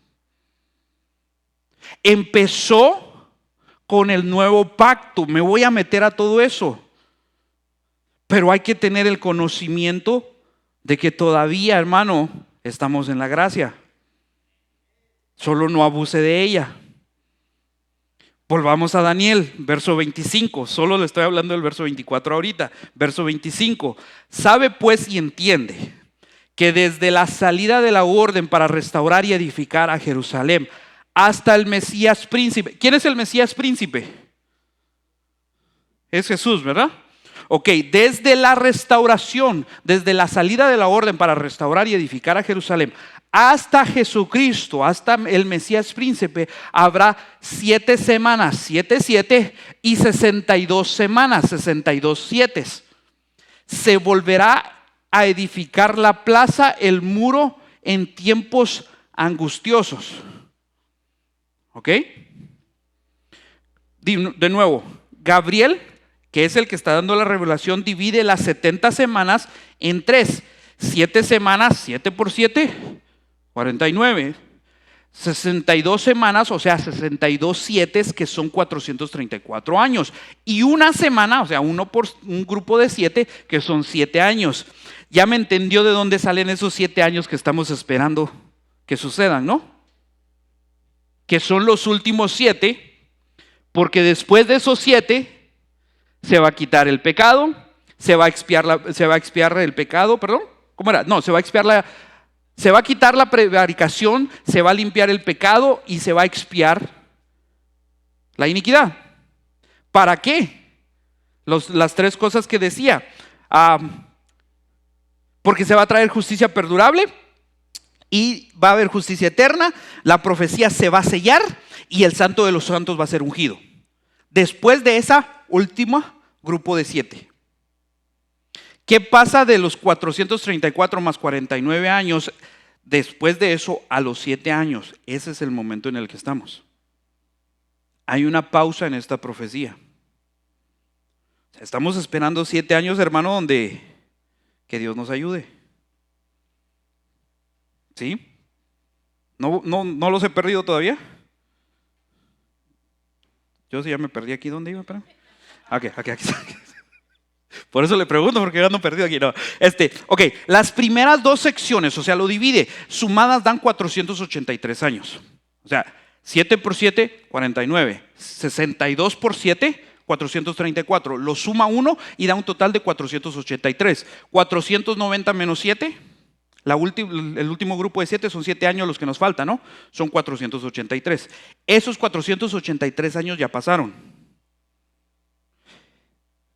Empezó con el nuevo pacto. Me voy a meter a todo eso. Pero hay que tener el conocimiento de que todavía, hermano, estamos en la gracia. Solo no abuse de ella. Volvamos a Daniel, verso 25. Solo le estoy hablando del verso 24 ahorita. Verso 25. Sabe pues y entiende que desde la salida de la orden para restaurar y edificar a Jerusalén hasta el Mesías príncipe. ¿Quién es el Mesías príncipe? Es Jesús, ¿verdad? Ok, desde la restauración, desde la salida de la orden para restaurar y edificar a Jerusalén hasta Jesucristo, hasta el Mesías príncipe, habrá 7 semanas, 7 y 62 semanas, 62 7. Se volverá a edificar la plaza, el muro en tiempos angustiosos. ¿Ok? De nuevo, Gabriel, que es el que está dando la revelación, divide las 70 semanas en 3. 7 semanas, 7 por 7, 49. 62 semanas, o sea, 62 7, que son 434 años. Y una semana, o sea, un grupo de 7, que son 7 años. Ya me entendió de dónde salen esos 7 años que estamos esperando que sucedan, ¿no? Que son los últimos 7, porque después de esos 7 se va a quitar el pecado, se va a expiar el pecado, perdón, ¿cómo era? No, se va a quitar la prevaricación, se va a limpiar el pecado y se va a expiar la iniquidad. ¿Para qué? Las 3 cosas que decía. Porque se va a traer justicia perdurable y va a haber justicia eterna, la profecía se va a sellar y el santo de los santos va a ser ungido. Después de esa última grupo de 7. ¿Qué pasa de los 434 más 49 años? Después de eso, a los 7 años, ese es el momento en el que estamos. Hay una pausa en esta profecía. Estamos esperando 7 años, hermano, donde que Dios nos ayude. ¿Sí? ¿No los he perdido todavía? Yo sí ya me perdí aquí. ¿Dónde iba? Aquí. Por eso le pregunto, porque ya no perdido aquí. No. Ok, las primeras 2 secciones, o sea, lo divide, sumadas dan 483 años. O sea, 7 por 7, 49. 62 por 7, 434. Lo suma 1 y da un total de 483. 490 menos 7, el último grupo de 7 son 7 años los que nos faltan, ¿no? Son 483. Esos 483 años ya pasaron.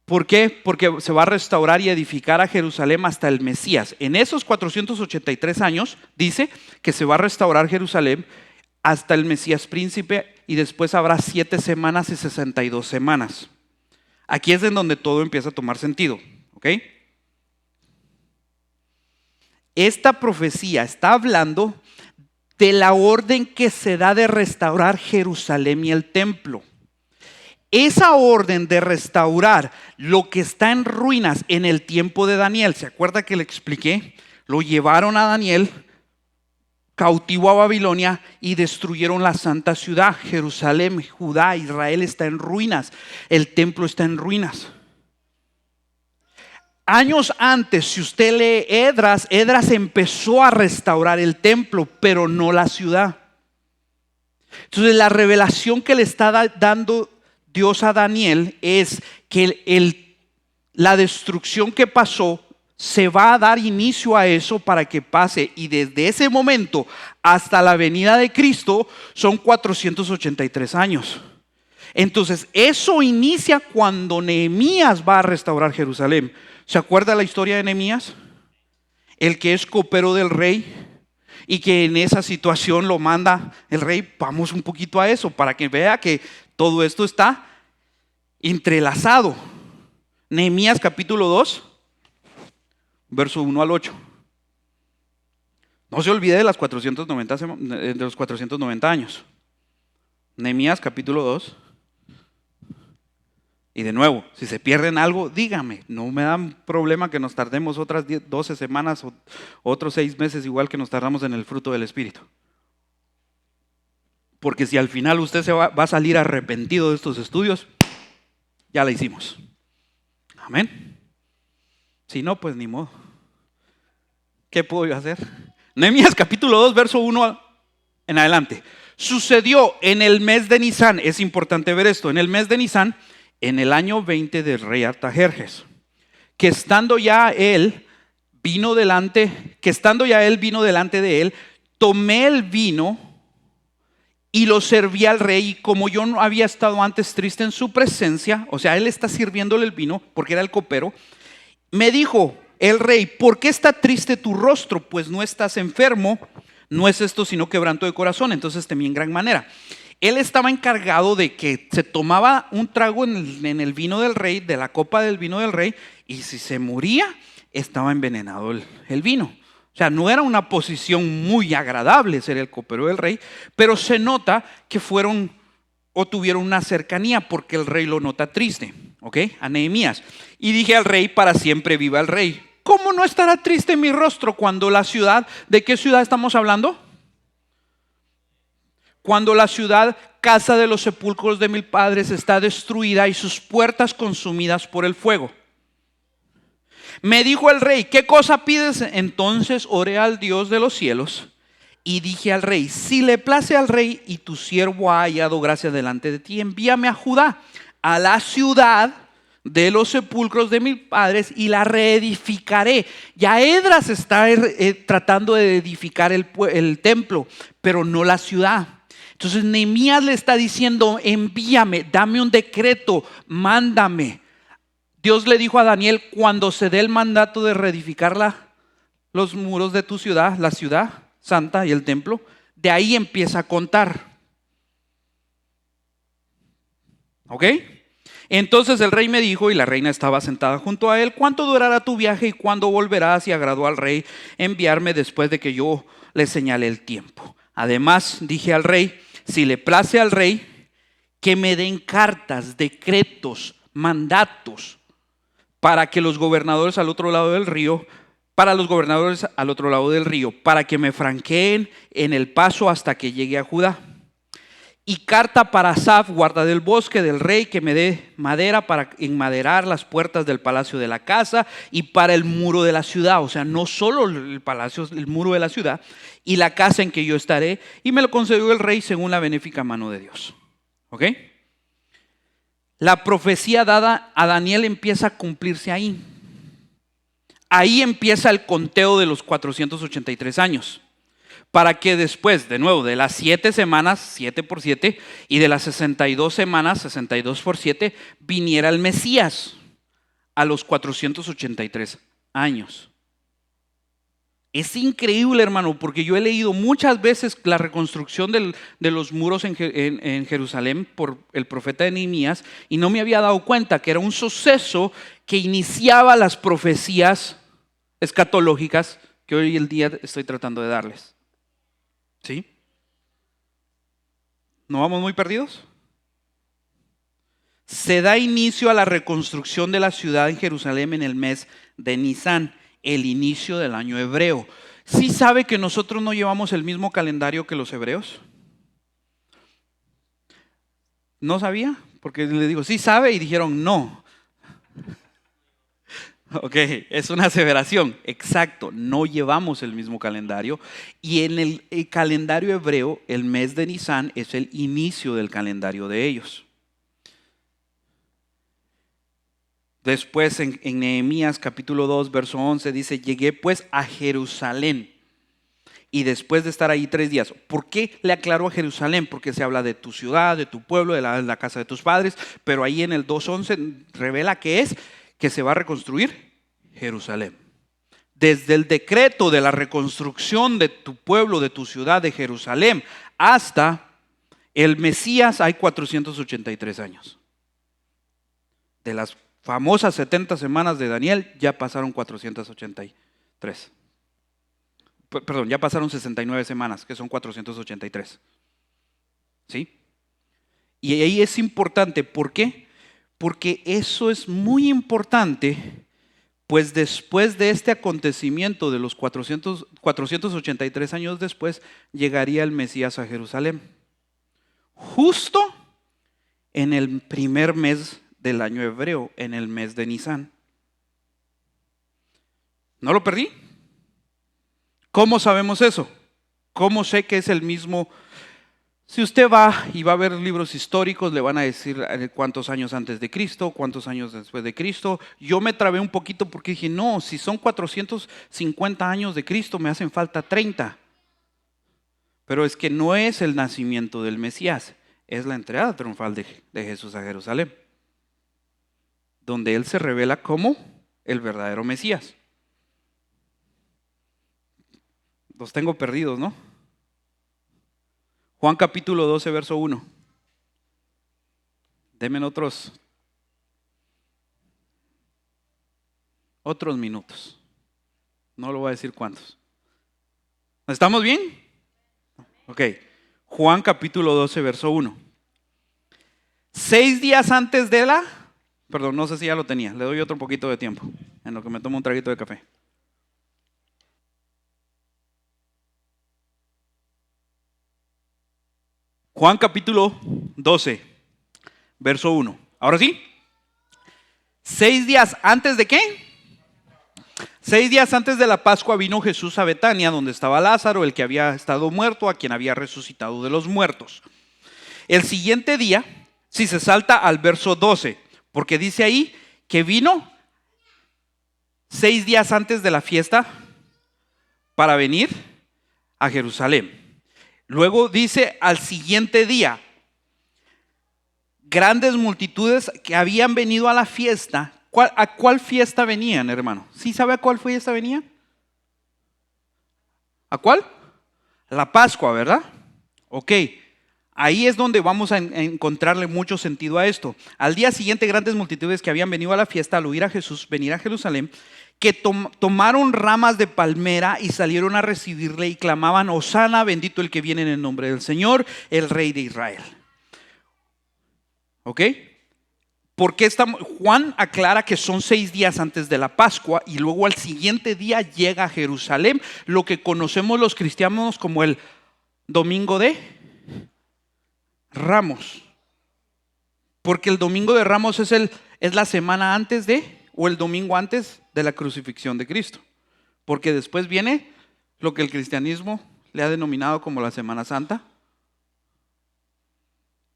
¿Por qué? Porque se va a restaurar y edificar a Jerusalén hasta el Mesías. En esos 483 años dice que se va a restaurar Jerusalén hasta el Mesías príncipe y después habrá 7 semanas y 62 semanas. Aquí es en donde todo empieza a tomar sentido. ¿Ok? Esta profecía está hablando de la orden que se da de restaurar Jerusalén y el templo. Esa orden de restaurar lo que está en ruinas en el tiempo de Daniel, ¿se acuerda que le expliqué? Lo llevaron a Daniel cautivo a Babilonia y destruyeron la santa ciudad. Jerusalén, Judá, Israel está en ruinas. El templo está en ruinas. Años antes, si usted lee Esdras empezó a restaurar el templo, pero no la ciudad. Entonces la revelación que le está dando Dios a Daniel es que la destrucción que pasó se va a dar inicio a eso para que pase, y desde ese momento hasta la venida de Cristo son 483 años. Entonces eso inicia cuando Nehemías va a restaurar Jerusalén. ¿Se acuerda la historia de Nehemías? El que es copero del rey y que en esa situación lo manda el rey. Vamos un poquito a eso para que vea que todo esto está entrelazado. Nehemías capítulo 2, verso 1 al 8. No se olvide de los 490 años. Nehemías capítulo 2. Y de nuevo, si se pierden algo, dígame. No me da problema que nos tardemos otras 12 semanas o otros 6 meses, igual que nos tardamos en el fruto del Espíritu. Porque si al final usted va a salir arrepentido de estos estudios, ya la hicimos. Amén. Si no, pues ni modo. ¿Qué puedo yo hacer? Nehemías capítulo 2, verso 1 en adelante. Sucedió en el mes de Nisán. Es importante ver esto. En el mes de Nisán, en el año 20 del rey Artajerjes, que estando ya él vino delante de él, tomé el vino y lo serví al rey, y como yo no había estado antes triste en su presencia, o sea, él está sirviéndole el vino porque era el copero, me dijo el rey: ¿por qué está triste tu rostro? Pues no estás enfermo, no es esto sino quebranto de corazón. Entonces temí en gran manera. Él estaba encargado de que se tomaba un trago en el vino del rey, de la copa del vino del rey, y si se moría, estaba envenenado el vino. O sea, no era una posición muy agradable ser el copero del rey, pero se nota que fueron o tuvieron una cercanía porque el rey lo nota triste, ¿ok? A Nehemías. Y dije al rey, para siempre viva el rey. ¿Cómo no estará triste mi rostro cuando la ciudad, ¿de qué ciudad estamos hablando? Cuando la ciudad, casa de los sepulcros de mis padres, está destruida y sus puertas consumidas por el fuego. Me dijo el rey, ¿qué cosa pides? Entonces oré al Dios de los cielos y dije al rey, si le place al rey y tu siervo ha hallado gracia delante de ti, envíame a Judá, a la ciudad de los sepulcros de mis padres, y la reedificaré. Ya Esdras está tratando de edificar el templo, pero no la ciudad. Entonces Nehemías le está diciendo, envíame, dame un decreto, mándame. Dios le dijo a Daniel, cuando se dé el mandato de reedificar los muros de tu ciudad, la ciudad santa y el templo, de ahí empieza a contar. ¿Ok? Entonces el rey me dijo, y la reina estaba sentada junto a él, ¿cuánto durará tu viaje y cuándo volverás? Y agradó al rey enviarme después de que yo le señalé el tiempo. Además dije al rey, si le place al rey, que me den cartas, decretos, mandatos, para que los gobernadores al otro lado del río, para los gobernadores al otro lado del río, para que me franqueen en el paso hasta que llegue a Judá. Y carta para Asaf, guarda del bosque del rey, que me dé madera para enmaderar las puertas del palacio de la casa y para el muro de la ciudad. O sea, no solo el palacio, el muro de la ciudad y la casa en que yo estaré. Y me lo concedió el rey según la benéfica mano de Dios. ¿Ok? La profecía dada a Daniel empieza a cumplirse ahí. Ahí empieza el conteo de los 483 años. Para que después, de nuevo, de las 7 semanas, 7 por 7, y de las 62 semanas, 62 por 7, viniera el Mesías a los 483 años. Es increíble, hermano, porque yo he leído muchas veces la reconstrucción de los muros en Jerusalén por el profeta Nehemías y no me había dado cuenta que era un suceso que iniciaba las profecías escatológicas que hoy el día estoy tratando de darles. ¿Sí? ¿No vamos muy perdidos? Se da inicio a la reconstrucción de la ciudad en Jerusalén en el mes de Nisán, el inicio del año hebreo. ¿Sí sabe que nosotros no llevamos el mismo calendario que los hebreos? ¿No sabía? Porque le digo, ¿sí sabe? Y dijeron, no. Ok, es una aseveración. Exacto, no llevamos el mismo calendario. Y en el calendario hebreo, el mes de Nisán es el inicio del calendario de ellos. Después en Nehemías capítulo 2, verso 11 dice, llegué pues a Jerusalén. Y después de estar ahí 3 días, ¿por qué le aclaró a Jerusalén? Porque se habla de tu ciudad, de tu pueblo, de la casa de tus padres, pero ahí en el 2:11 revela que se va a reconstruir Jerusalén. Desde el decreto de la reconstrucción de tu pueblo, de tu ciudad, de Jerusalén, hasta el Mesías hay 483 años. De las famosas 70 semanas de Daniel ya pasaron 483. Perdón, ya pasaron 69 semanas, que son 483. ¿Sí? Y ahí es importante, ¿por qué? Porque eso es muy importante, pues después de este acontecimiento de los 483 años después, llegaría el Mesías a Jerusalén. Justo en el primer mes del año hebreo, en el mes de Nisán. ¿No lo perdí? ¿Cómo sabemos eso? ¿Cómo sé que es el mismo? Si usted va y va a ver libros históricos, le van a decir cuántos años antes de Cristo, cuántos años después de Cristo. Yo me trabé un poquito porque dije, no, si son 450 años de Cristo, me hacen falta 30. Pero es que no es el nacimiento del Mesías, es la entrada triunfal de Jesús a Jerusalén, donde Él se revela como el verdadero Mesías. Los tengo perdidos, ¿no? Juan capítulo 12, verso 1. Denme otros minutos. No lo voy a decir cuántos. ¿Estamos bien? Ok. Juan capítulo 12, verso 1. 6 días antes de la... Perdón, no sé si ya lo tenía. Le doy otro poquito de tiempo en lo que me tomo un traguito de café. Juan capítulo 12, verso 1. Ahora sí. 6 días antes de qué? 6 días antes de la Pascua vino Jesús a Betania, donde estaba Lázaro, el que había estado muerto, a quien había resucitado de los muertos. El siguiente día, si se salta al verso 12, porque dice ahí que vino 6 días antes de la fiesta para venir a Jerusalén. Luego dice al siguiente día, grandes multitudes que habían venido a la fiesta. ¿A cuál fiesta venían, hermano? ¿Sí sabe a cuál fiesta venían? ¿A cuál? La Pascua, ¿verdad? Ok. Ahí es donde vamos a encontrarle mucho sentido a esto. Al día siguiente, grandes multitudes que habían venido a la fiesta al oír a Jesús venir a Jerusalén, que tomaron ramas de palmera y salieron a recibirle y clamaban: Hosana, bendito el que viene en el nombre del Señor, el Rey de Israel. ¿Ok? Porque Juan aclara que son 6 días antes de la Pascua y luego al siguiente día llega a Jerusalén, lo que conocemos los cristianos como el Domingo de Ramos. Porque el Domingo de Ramos es la semana antes de, o el domingo antes de la crucifixión de Cristo. Porque después viene lo que el cristianismo le ha denominado como la Semana Santa.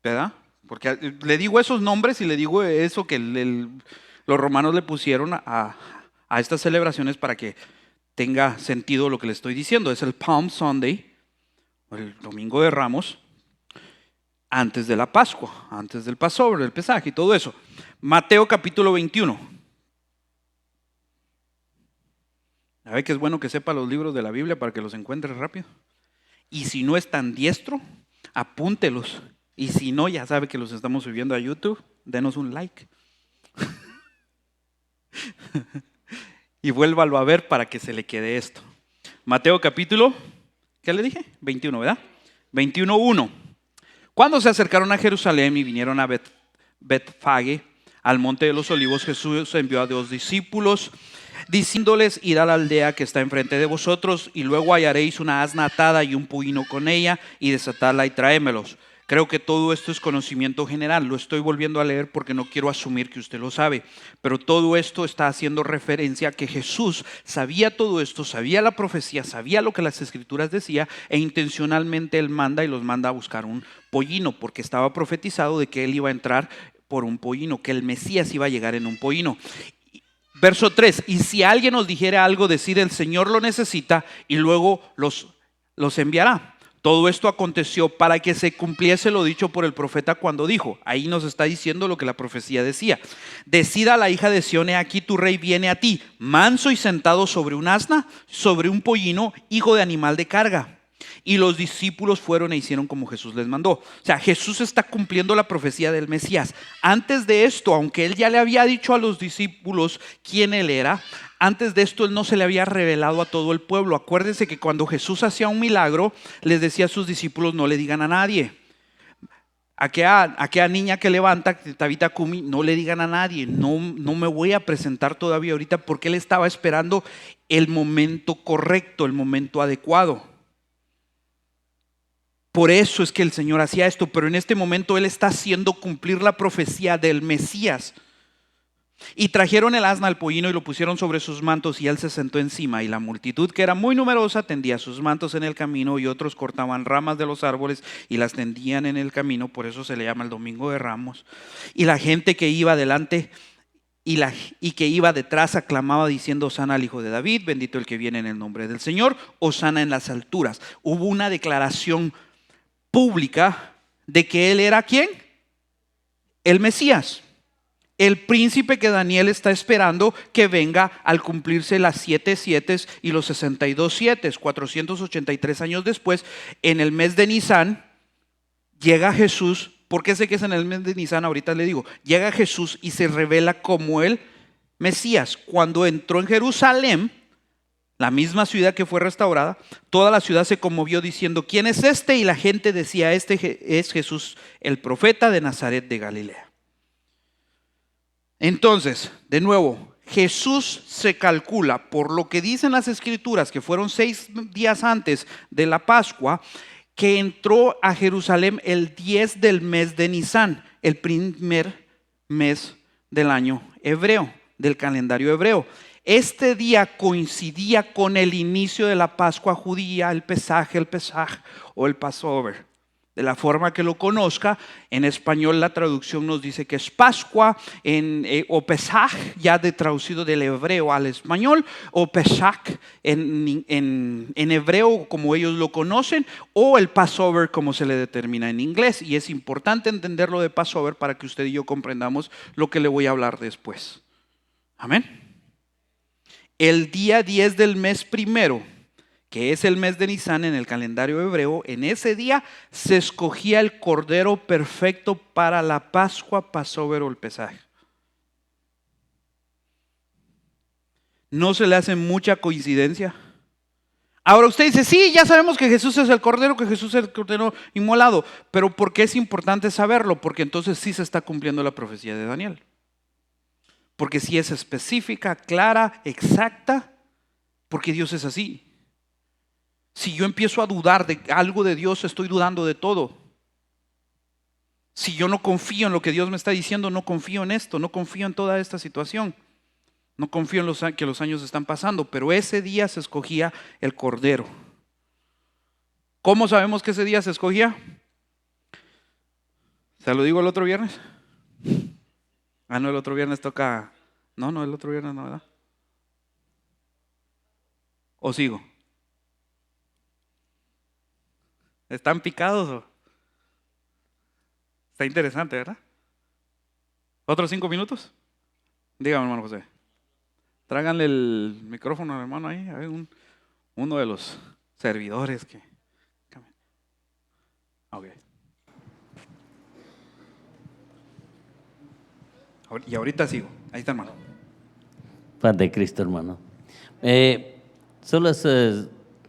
¿Verdad? Porque le digo esos nombres y le digo eso que los romanos le pusieron a estas celebraciones para que tenga sentido lo que le estoy diciendo. Es el Palm Sunday, el Domingo de Ramos, antes de la Pascua, antes del Passover, del Pesaje y todo eso. Mateo capítulo 21. A ver que es bueno que sepa los libros de la Biblia para que los encuentre rápido. Y si no es tan diestro, apúntelos. Y si no, ya sabe que los estamos subiendo a YouTube, denos un like. Y vuélvalo a ver para que se le quede esto. Mateo capítulo, ¿qué le dije? 21, ¿verdad? 21:1. Cuando se acercaron a Jerusalén y vinieron a Betfage, al monte de los olivos, Jesús envió a 2 discípulos, diciéndoles: id a la aldea que está enfrente de vosotros, y luego hallaréis una asna atada y un pollino con ella, y desatadla y tráemelos. Creo que todo esto es conocimiento general. Lo estoy volviendo a leer porque no quiero asumir que usted lo sabe. Pero todo esto está haciendo referencia a que Jesús sabía todo esto, sabía la profecía, sabía lo que las escrituras decían, e intencionalmente Él manda y los manda a buscar un pollino, porque estaba profetizado de que Él iba a entrar por un pollino, que el Mesías iba a llegar en un pollino. Verso 3, y si alguien os dijere algo, decid: el Señor lo necesita, y luego los enviará. Todo esto aconteció para que se cumpliese lo dicho por el profeta cuando dijo. Ahí nos está diciendo lo que la profecía decía: decida la hija de Sión, he aquí tu rey viene a ti, manso y sentado sobre un asna, sobre un pollino, hijo de animal de carga. Y los discípulos fueron e hicieron como Jesús les mandó. O sea, Jesús está cumpliendo la profecía del Mesías. Antes de esto, aunque Él ya le había dicho a los discípulos quién Él era, antes de esto Él no se le había revelado a todo el pueblo. Acuérdense que cuando Jesús hacía un milagro, les decía a sus discípulos: no le digan a nadie. Aquella niña que levanta, Tabita Kumi, no le digan a nadie. No me voy a presentar todavía ahorita, porque Él estaba esperando el momento correcto, el momento adecuado. Por eso es que el Señor hacía esto, pero en este momento Él está haciendo cumplir la profecía del Mesías. Y trajeron el asna al pollino y lo pusieron sobre sus mantos, y Él se sentó encima. Y la multitud, que era muy numerosa, tendía sus mantos en el camino, y otros cortaban ramas de los árboles y las tendían en el camino. Por eso se le llama el Domingo de Ramos. Y la gente que iba delante y que iba detrás aclamaba diciendo: Hosana al Hijo de David, bendito el que viene en el nombre del Señor, Hosana en las alturas. Hubo una declaración pública de que Él era ¿quién? El Mesías, el príncipe que Daniel está esperando que venga al cumplirse las 7 sietes y los 62 sietes. 483 años después, en el mes de Nisan, llega Jesús. ¿Por qué sé que es en el mes de Nisan? Ahorita le digo. Llega Jesús y se revela como el Mesías. Cuando entró en Jerusalén, la misma ciudad que fue restaurada, toda la ciudad se conmovió diciendo, ¿quién es este? Y la gente decía, este es Jesús, el profeta de Nazaret de Galilea. Entonces, de nuevo, Jesús se calcula, por lo que dicen las Escrituras, que fueron 6 días antes de la Pascua, que entró a Jerusalén el 10 del mes de Nisán, el primer mes del año hebreo, del calendario hebreo. Este día coincidía con el inicio de la Pascua judía, el Pesaj o el Passover. De la forma que lo conozca, en español la traducción nos dice que es Pascua o Pesaj, ya traducido del hebreo al español, o Pesach en hebreo como ellos lo conocen, o el Passover como se le determina en inglés. Y es importante entender lo de Passover para que usted y yo comprendamos lo que le voy a hablar después. Amén. El día 10 del mes primero, que es el mes de Nisán en el calendario hebreo, en ese día se escogía el cordero perfecto para la Pascua, Passover o el Pesaj. ¿No se le hace mucha coincidencia? Ahora usted dice, sí, ya sabemos que Jesús es el cordero, que Jesús es el cordero inmolado, pero ¿por qué es importante saberlo? Porque entonces sí se está cumpliendo la profecía de Daniel. Porque si es específica, clara, exacta, porque Dios es así. Si yo empiezo a dudar de algo de Dios, estoy dudando de todo. Si yo no confío en lo que Dios me está diciendo, no confío en esto, no confío en toda esta situación. No confío en que los años están pasando, pero ese día se escogía el cordero. ¿Cómo sabemos que ese día se escogía? ¿Se lo digo el otro viernes? No, el otro viernes toca. No, el otro viernes no, ¿verdad? ¿O sigo? ¿Están picados o? Está interesante, ¿verdad? ¿Otros 5 minutos? Dígame, hermano José. Tráiganle el micrófono al hermano ahí. A ver, uno de los servidores que. Ok. Y ahorita sigo. Ahí está, hermano. Paz de Cristo, hermano. Solo ese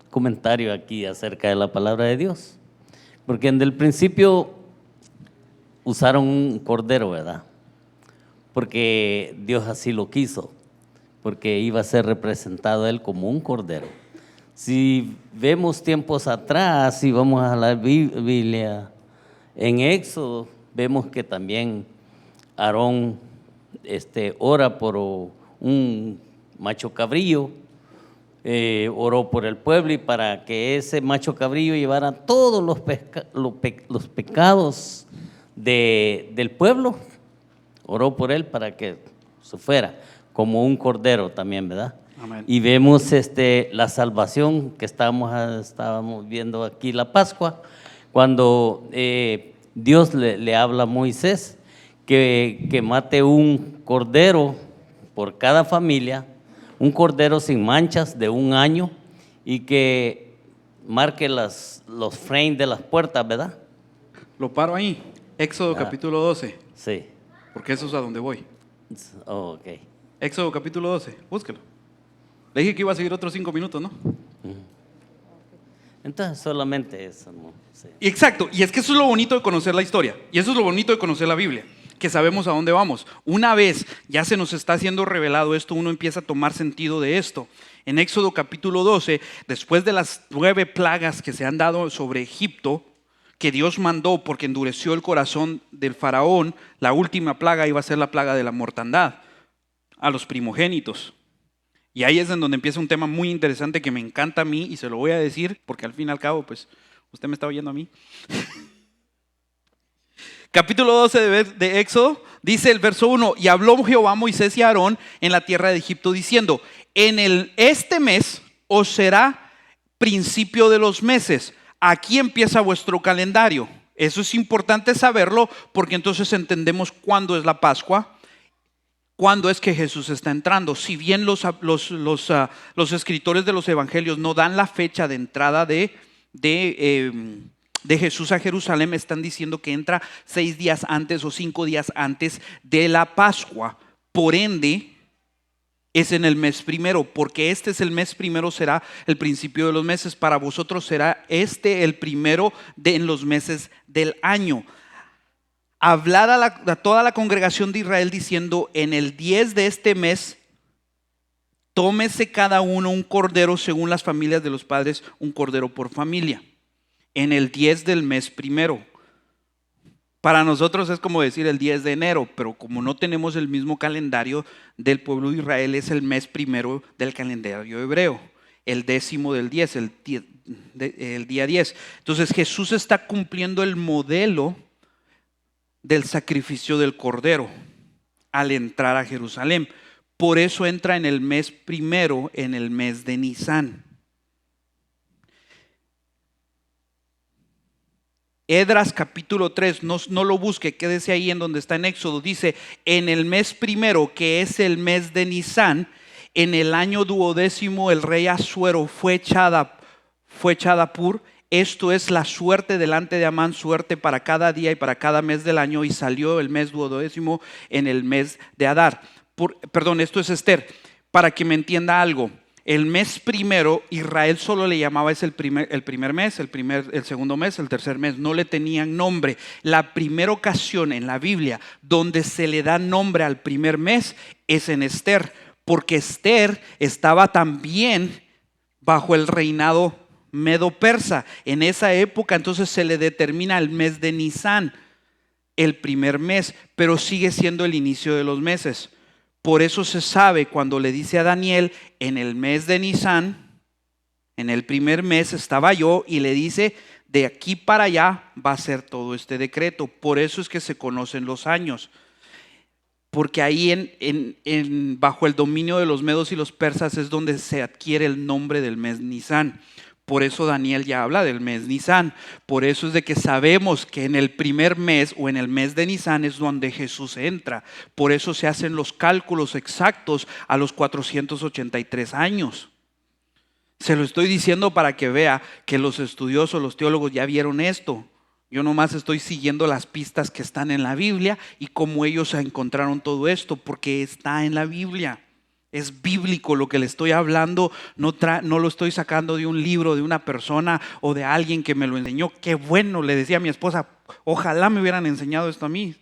comentario aquí acerca de la palabra de Dios. Porque en el principio usaron un cordero, ¿verdad? Porque Dios así lo quiso. Porque iba a ser representado él como un cordero. Si vemos tiempos atrás, si vamos a la Biblia, en Éxodo, vemos que también Aarón ora por un macho cabrillo, oró por el pueblo y para que ese macho cabrillo llevara todos los pecados del pueblo, oró por él para que se fuera, como un cordero también, ¿verdad? Amén. Y vemos la salvación que estábamos viendo aquí, la Pascua, cuando Dios le habla a Moisés que mate un cordero por cada familia, un cordero sin manchas de 1 año y que marque los frames de las puertas, ¿verdad? Lo paro ahí, Éxodo capítulo 12. Sí. Porque eso es a donde voy. Oh, ok. Éxodo capítulo 12, búsquelo. Le dije que iba a seguir otros 5 minutos, ¿no? Entonces solamente eso, ¿no? Sí. Exacto, y es que eso es lo bonito de conocer la historia, y eso es lo bonito de conocer la Biblia, que sabemos a dónde vamos. Una vez ya se nos está siendo revelado esto, uno empieza a tomar sentido de esto. En Éxodo capítulo 12, después de las 9 plagas que se han dado sobre Egipto, que Dios mandó porque endureció el corazón del faraón, la última plaga iba a ser la plaga de la mortandad a los primogénitos. Y ahí es en donde empieza un tema muy interesante que me encanta a mí y se lo voy a decir porque al fin y al cabo, pues, usted me está oyendo a mí. Capítulo 12 de Éxodo, dice el verso 1, y habló Jehová a Moisés y a Aarón en la tierra de Egipto diciendo, este mes os será principio de los meses. Aquí empieza vuestro calendario. Eso es importante saberlo porque entonces entendemos cuándo es la Pascua, cuándo es que Jesús está entrando. Si bien los escritores de los evangelios no dan la fecha de entrada de Jesús a Jerusalén, están diciendo que entra 6 días antes o 5 días antes de la Pascua. Por ende, es en el mes primero, porque este es el mes primero, será el principio de los meses. Para vosotros será este el primero en los meses del año. Hablar a toda la congregación de Israel diciendo: en el 10 de este mes, tómese cada uno un cordero según las familias de los padres, un cordero por familia. En el 10 del mes primero. Para nosotros es como decir el 10 de enero, pero como no tenemos el mismo calendario del pueblo de Israel, es el mes primero del calendario hebreo, el 10º del 10, el día 10. Entonces Jesús está cumpliendo el modelo del sacrificio del cordero al entrar a Jerusalén. Por eso entra en el mes primero, en el mes de Nisán. Esdras capítulo 3, no lo busque, quédese ahí en donde está en Éxodo. Dice: en el mes primero, que es el mes de Nisán, en el año 12º, el rey Asuero fue echada Pur. Esto es la suerte delante de Amán, suerte para cada día y para cada mes del año. Y salió el mes 12º en el mes de Adar. Esto es Esther, para que me entienda algo. El mes primero, Israel solo le llamaba el primer mes, el segundo mes, el tercer mes. No le tenían nombre. La primera ocasión en la Biblia donde se le da nombre al primer mes es en Esther, porque Esther estaba también bajo el reinado medo-persa. En esa época entonces se le determina el mes de Nisán, el primer mes, pero sigue siendo el inicio de los meses. Por eso se sabe cuando le dice a Daniel: en el mes de Nisán, en el primer mes estaba yo, y le dice: de aquí para allá va a ser todo este decreto. Por eso es que se conocen los años, porque ahí bajo el dominio de los medos y los persas es donde se adquiere el nombre del mes Nisán. Por eso Daniel ya habla del mes Nisán. Por eso es de que sabemos que en el primer mes o en el mes de Nisán es donde Jesús entra. Por eso se hacen los cálculos exactos a los 483 años. Se lo estoy diciendo para que vea que los estudiosos, los teólogos ya vieron esto. Yo nomás estoy siguiendo las pistas que están en la Biblia y cómo ellos encontraron todo esto, porque está en la Biblia. Es bíblico lo que le estoy hablando, no lo estoy sacando de un libro, de una persona o de alguien que me lo enseñó. Qué bueno, le decía a mi esposa, ojalá me hubieran enseñado esto a mí.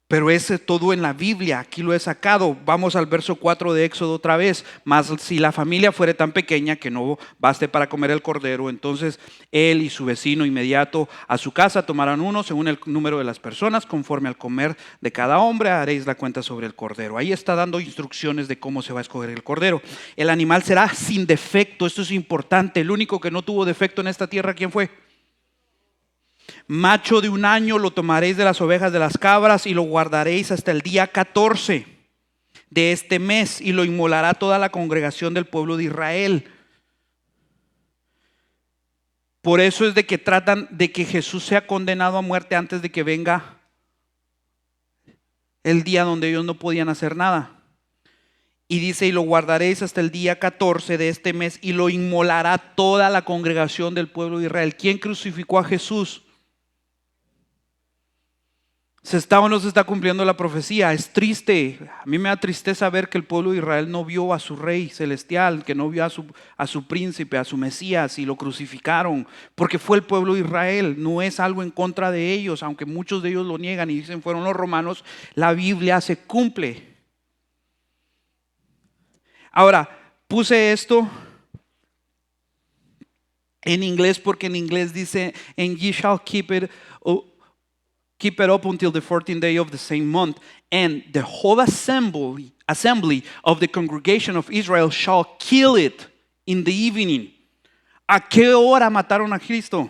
Pero ese todo en la Biblia, aquí lo he sacado. Vamos al verso 4 de Éxodo otra vez. Mas si la familia fuere tan pequeña que no baste para comer el cordero, entonces él y su vecino inmediato a su casa tomarán uno según el número de las personas, conforme al comer de cada hombre haréis la cuenta sobre el cordero. Ahí está dando instrucciones de cómo se va a escoger el cordero. El animal será sin defecto, esto es importante. El único que no tuvo defecto en esta tierra, ¿quién fue? Macho de 1 año lo tomaréis de las ovejas de las cabras y lo guardaréis hasta el día 14 de este mes y lo inmolará toda la congregación del pueblo de Israel. Por eso es de que tratan de que Jesús sea condenado a muerte antes de que venga el día donde ellos no podían hacer nada. Y dice: y lo guardaréis hasta el día 14 de este mes y lo inmolará toda la congregación del pueblo de Israel. ¿Quién crucificó a Jesús? ¿Se está o no se está cumpliendo la profecía? Es triste. A mí me da tristeza ver que el pueblo de Israel no vio a su rey celestial, que no vio a su príncipe, a su Mesías, y lo crucificaron, porque fue el pueblo de Israel. No es algo en contra de ellos, aunque muchos de ellos lo niegan y dicen fueron los romanos. La Biblia se cumple. Ahora, puse esto en inglés porque en inglés dice: and ye shall keep it up until the 14th day of the same month, and the whole assembly of the congregation of Israel shall kill it in the evening. ¿A qué hora mataron a Cristo?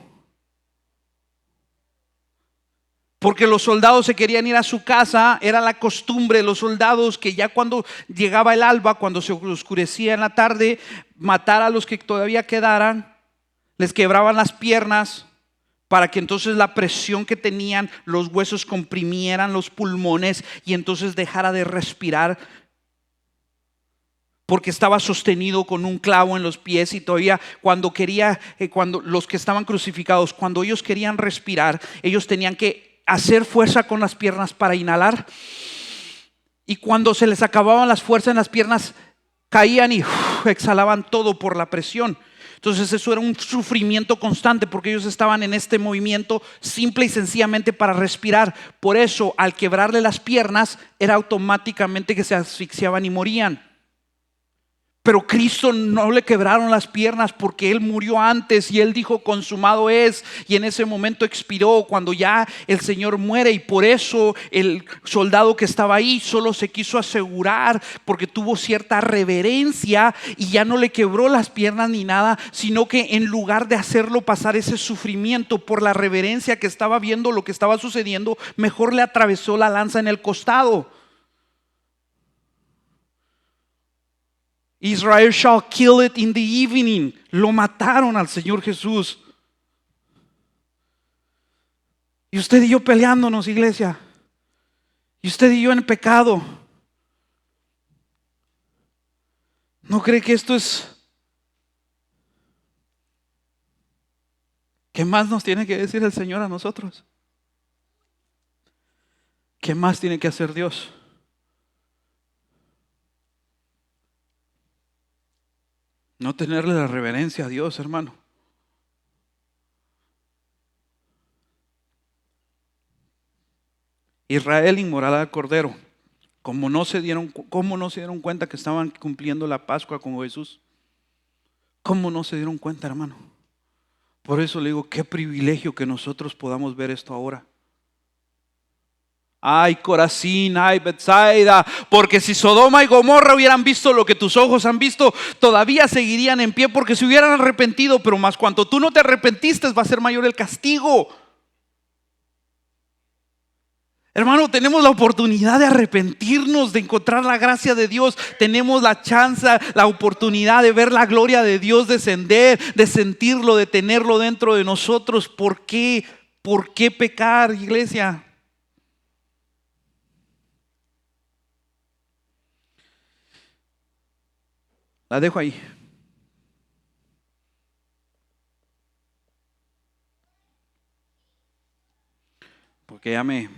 Porque los soldados se querían ir a su casa. Era la costumbre de los soldados que ya cuando llegaba el alba, cuando se oscurecía en la tarde, matar a los que todavía quedaran, les quebraban las piernas, para que entonces la presión que tenían, los huesos comprimieran los pulmones y entonces dejara de respirar, porque estaba sostenido con un clavo en los pies. Y todavía cuando los que estaban crucificados, cuando ellos querían respirar, ellos tenían que hacer fuerza con las piernas para inhalar Y cuando se les acababan las fuerzas en las piernas, caían y exhalaban todo por la presión. Entonces eso era un sufrimiento constante porque ellos estaban en este movimiento simple y sencillamente para respirar. Por eso al quebrarle las piernas era automáticamente que se asfixiaban y morían. Pero Cristo no le quebraron las piernas porque Él murió antes y Él dijo consumado es, y en ese momento expiró cuando ya el Señor muere. Y por eso el soldado que estaba ahí solo se quiso asegurar porque tuvo cierta reverencia y ya no le quebró las piernas ni nada, sino que en lugar de hacerlo pasar ese sufrimiento por la reverencia que estaba viendo lo que estaba sucediendo, mejor le atravesó la lanza en el costado. Israel shall kill it in the evening. Lo mataron al Señor Jesús. Y usted y yo peleándonos, iglesia. Y usted y yo en pecado. ¿No cree que esto es? ¿Qué más nos tiene que decir el Señor a nosotros? ¿Qué más tiene que hacer Dios? No tenerle la reverencia a Dios, hermano. Israel inmolaba al cordero. ¿Cómo no se dieron cuenta que estaban cumpliendo la Pascua con Jesús? ¿Cómo no se dieron cuenta, hermano? Por eso le digo, qué privilegio que nosotros podamos ver esto ahora. Ay, Corazín, ay, Betsaida, porque si Sodoma y Gomorra hubieran visto lo que tus ojos han visto, todavía seguirían en pie porque se hubieran arrepentido, pero más cuanto tú no te arrepentiste, va a ser mayor el castigo. Hermano, tenemos la oportunidad de arrepentirnos, de encontrar la gracia de Dios. Tenemos la chance, la oportunidad de ver la gloria de Dios descender, de sentirlo, de tenerlo dentro de nosotros. ¿Por qué? ¿Por qué pecar, iglesia? La dejo ahí. Porque ya me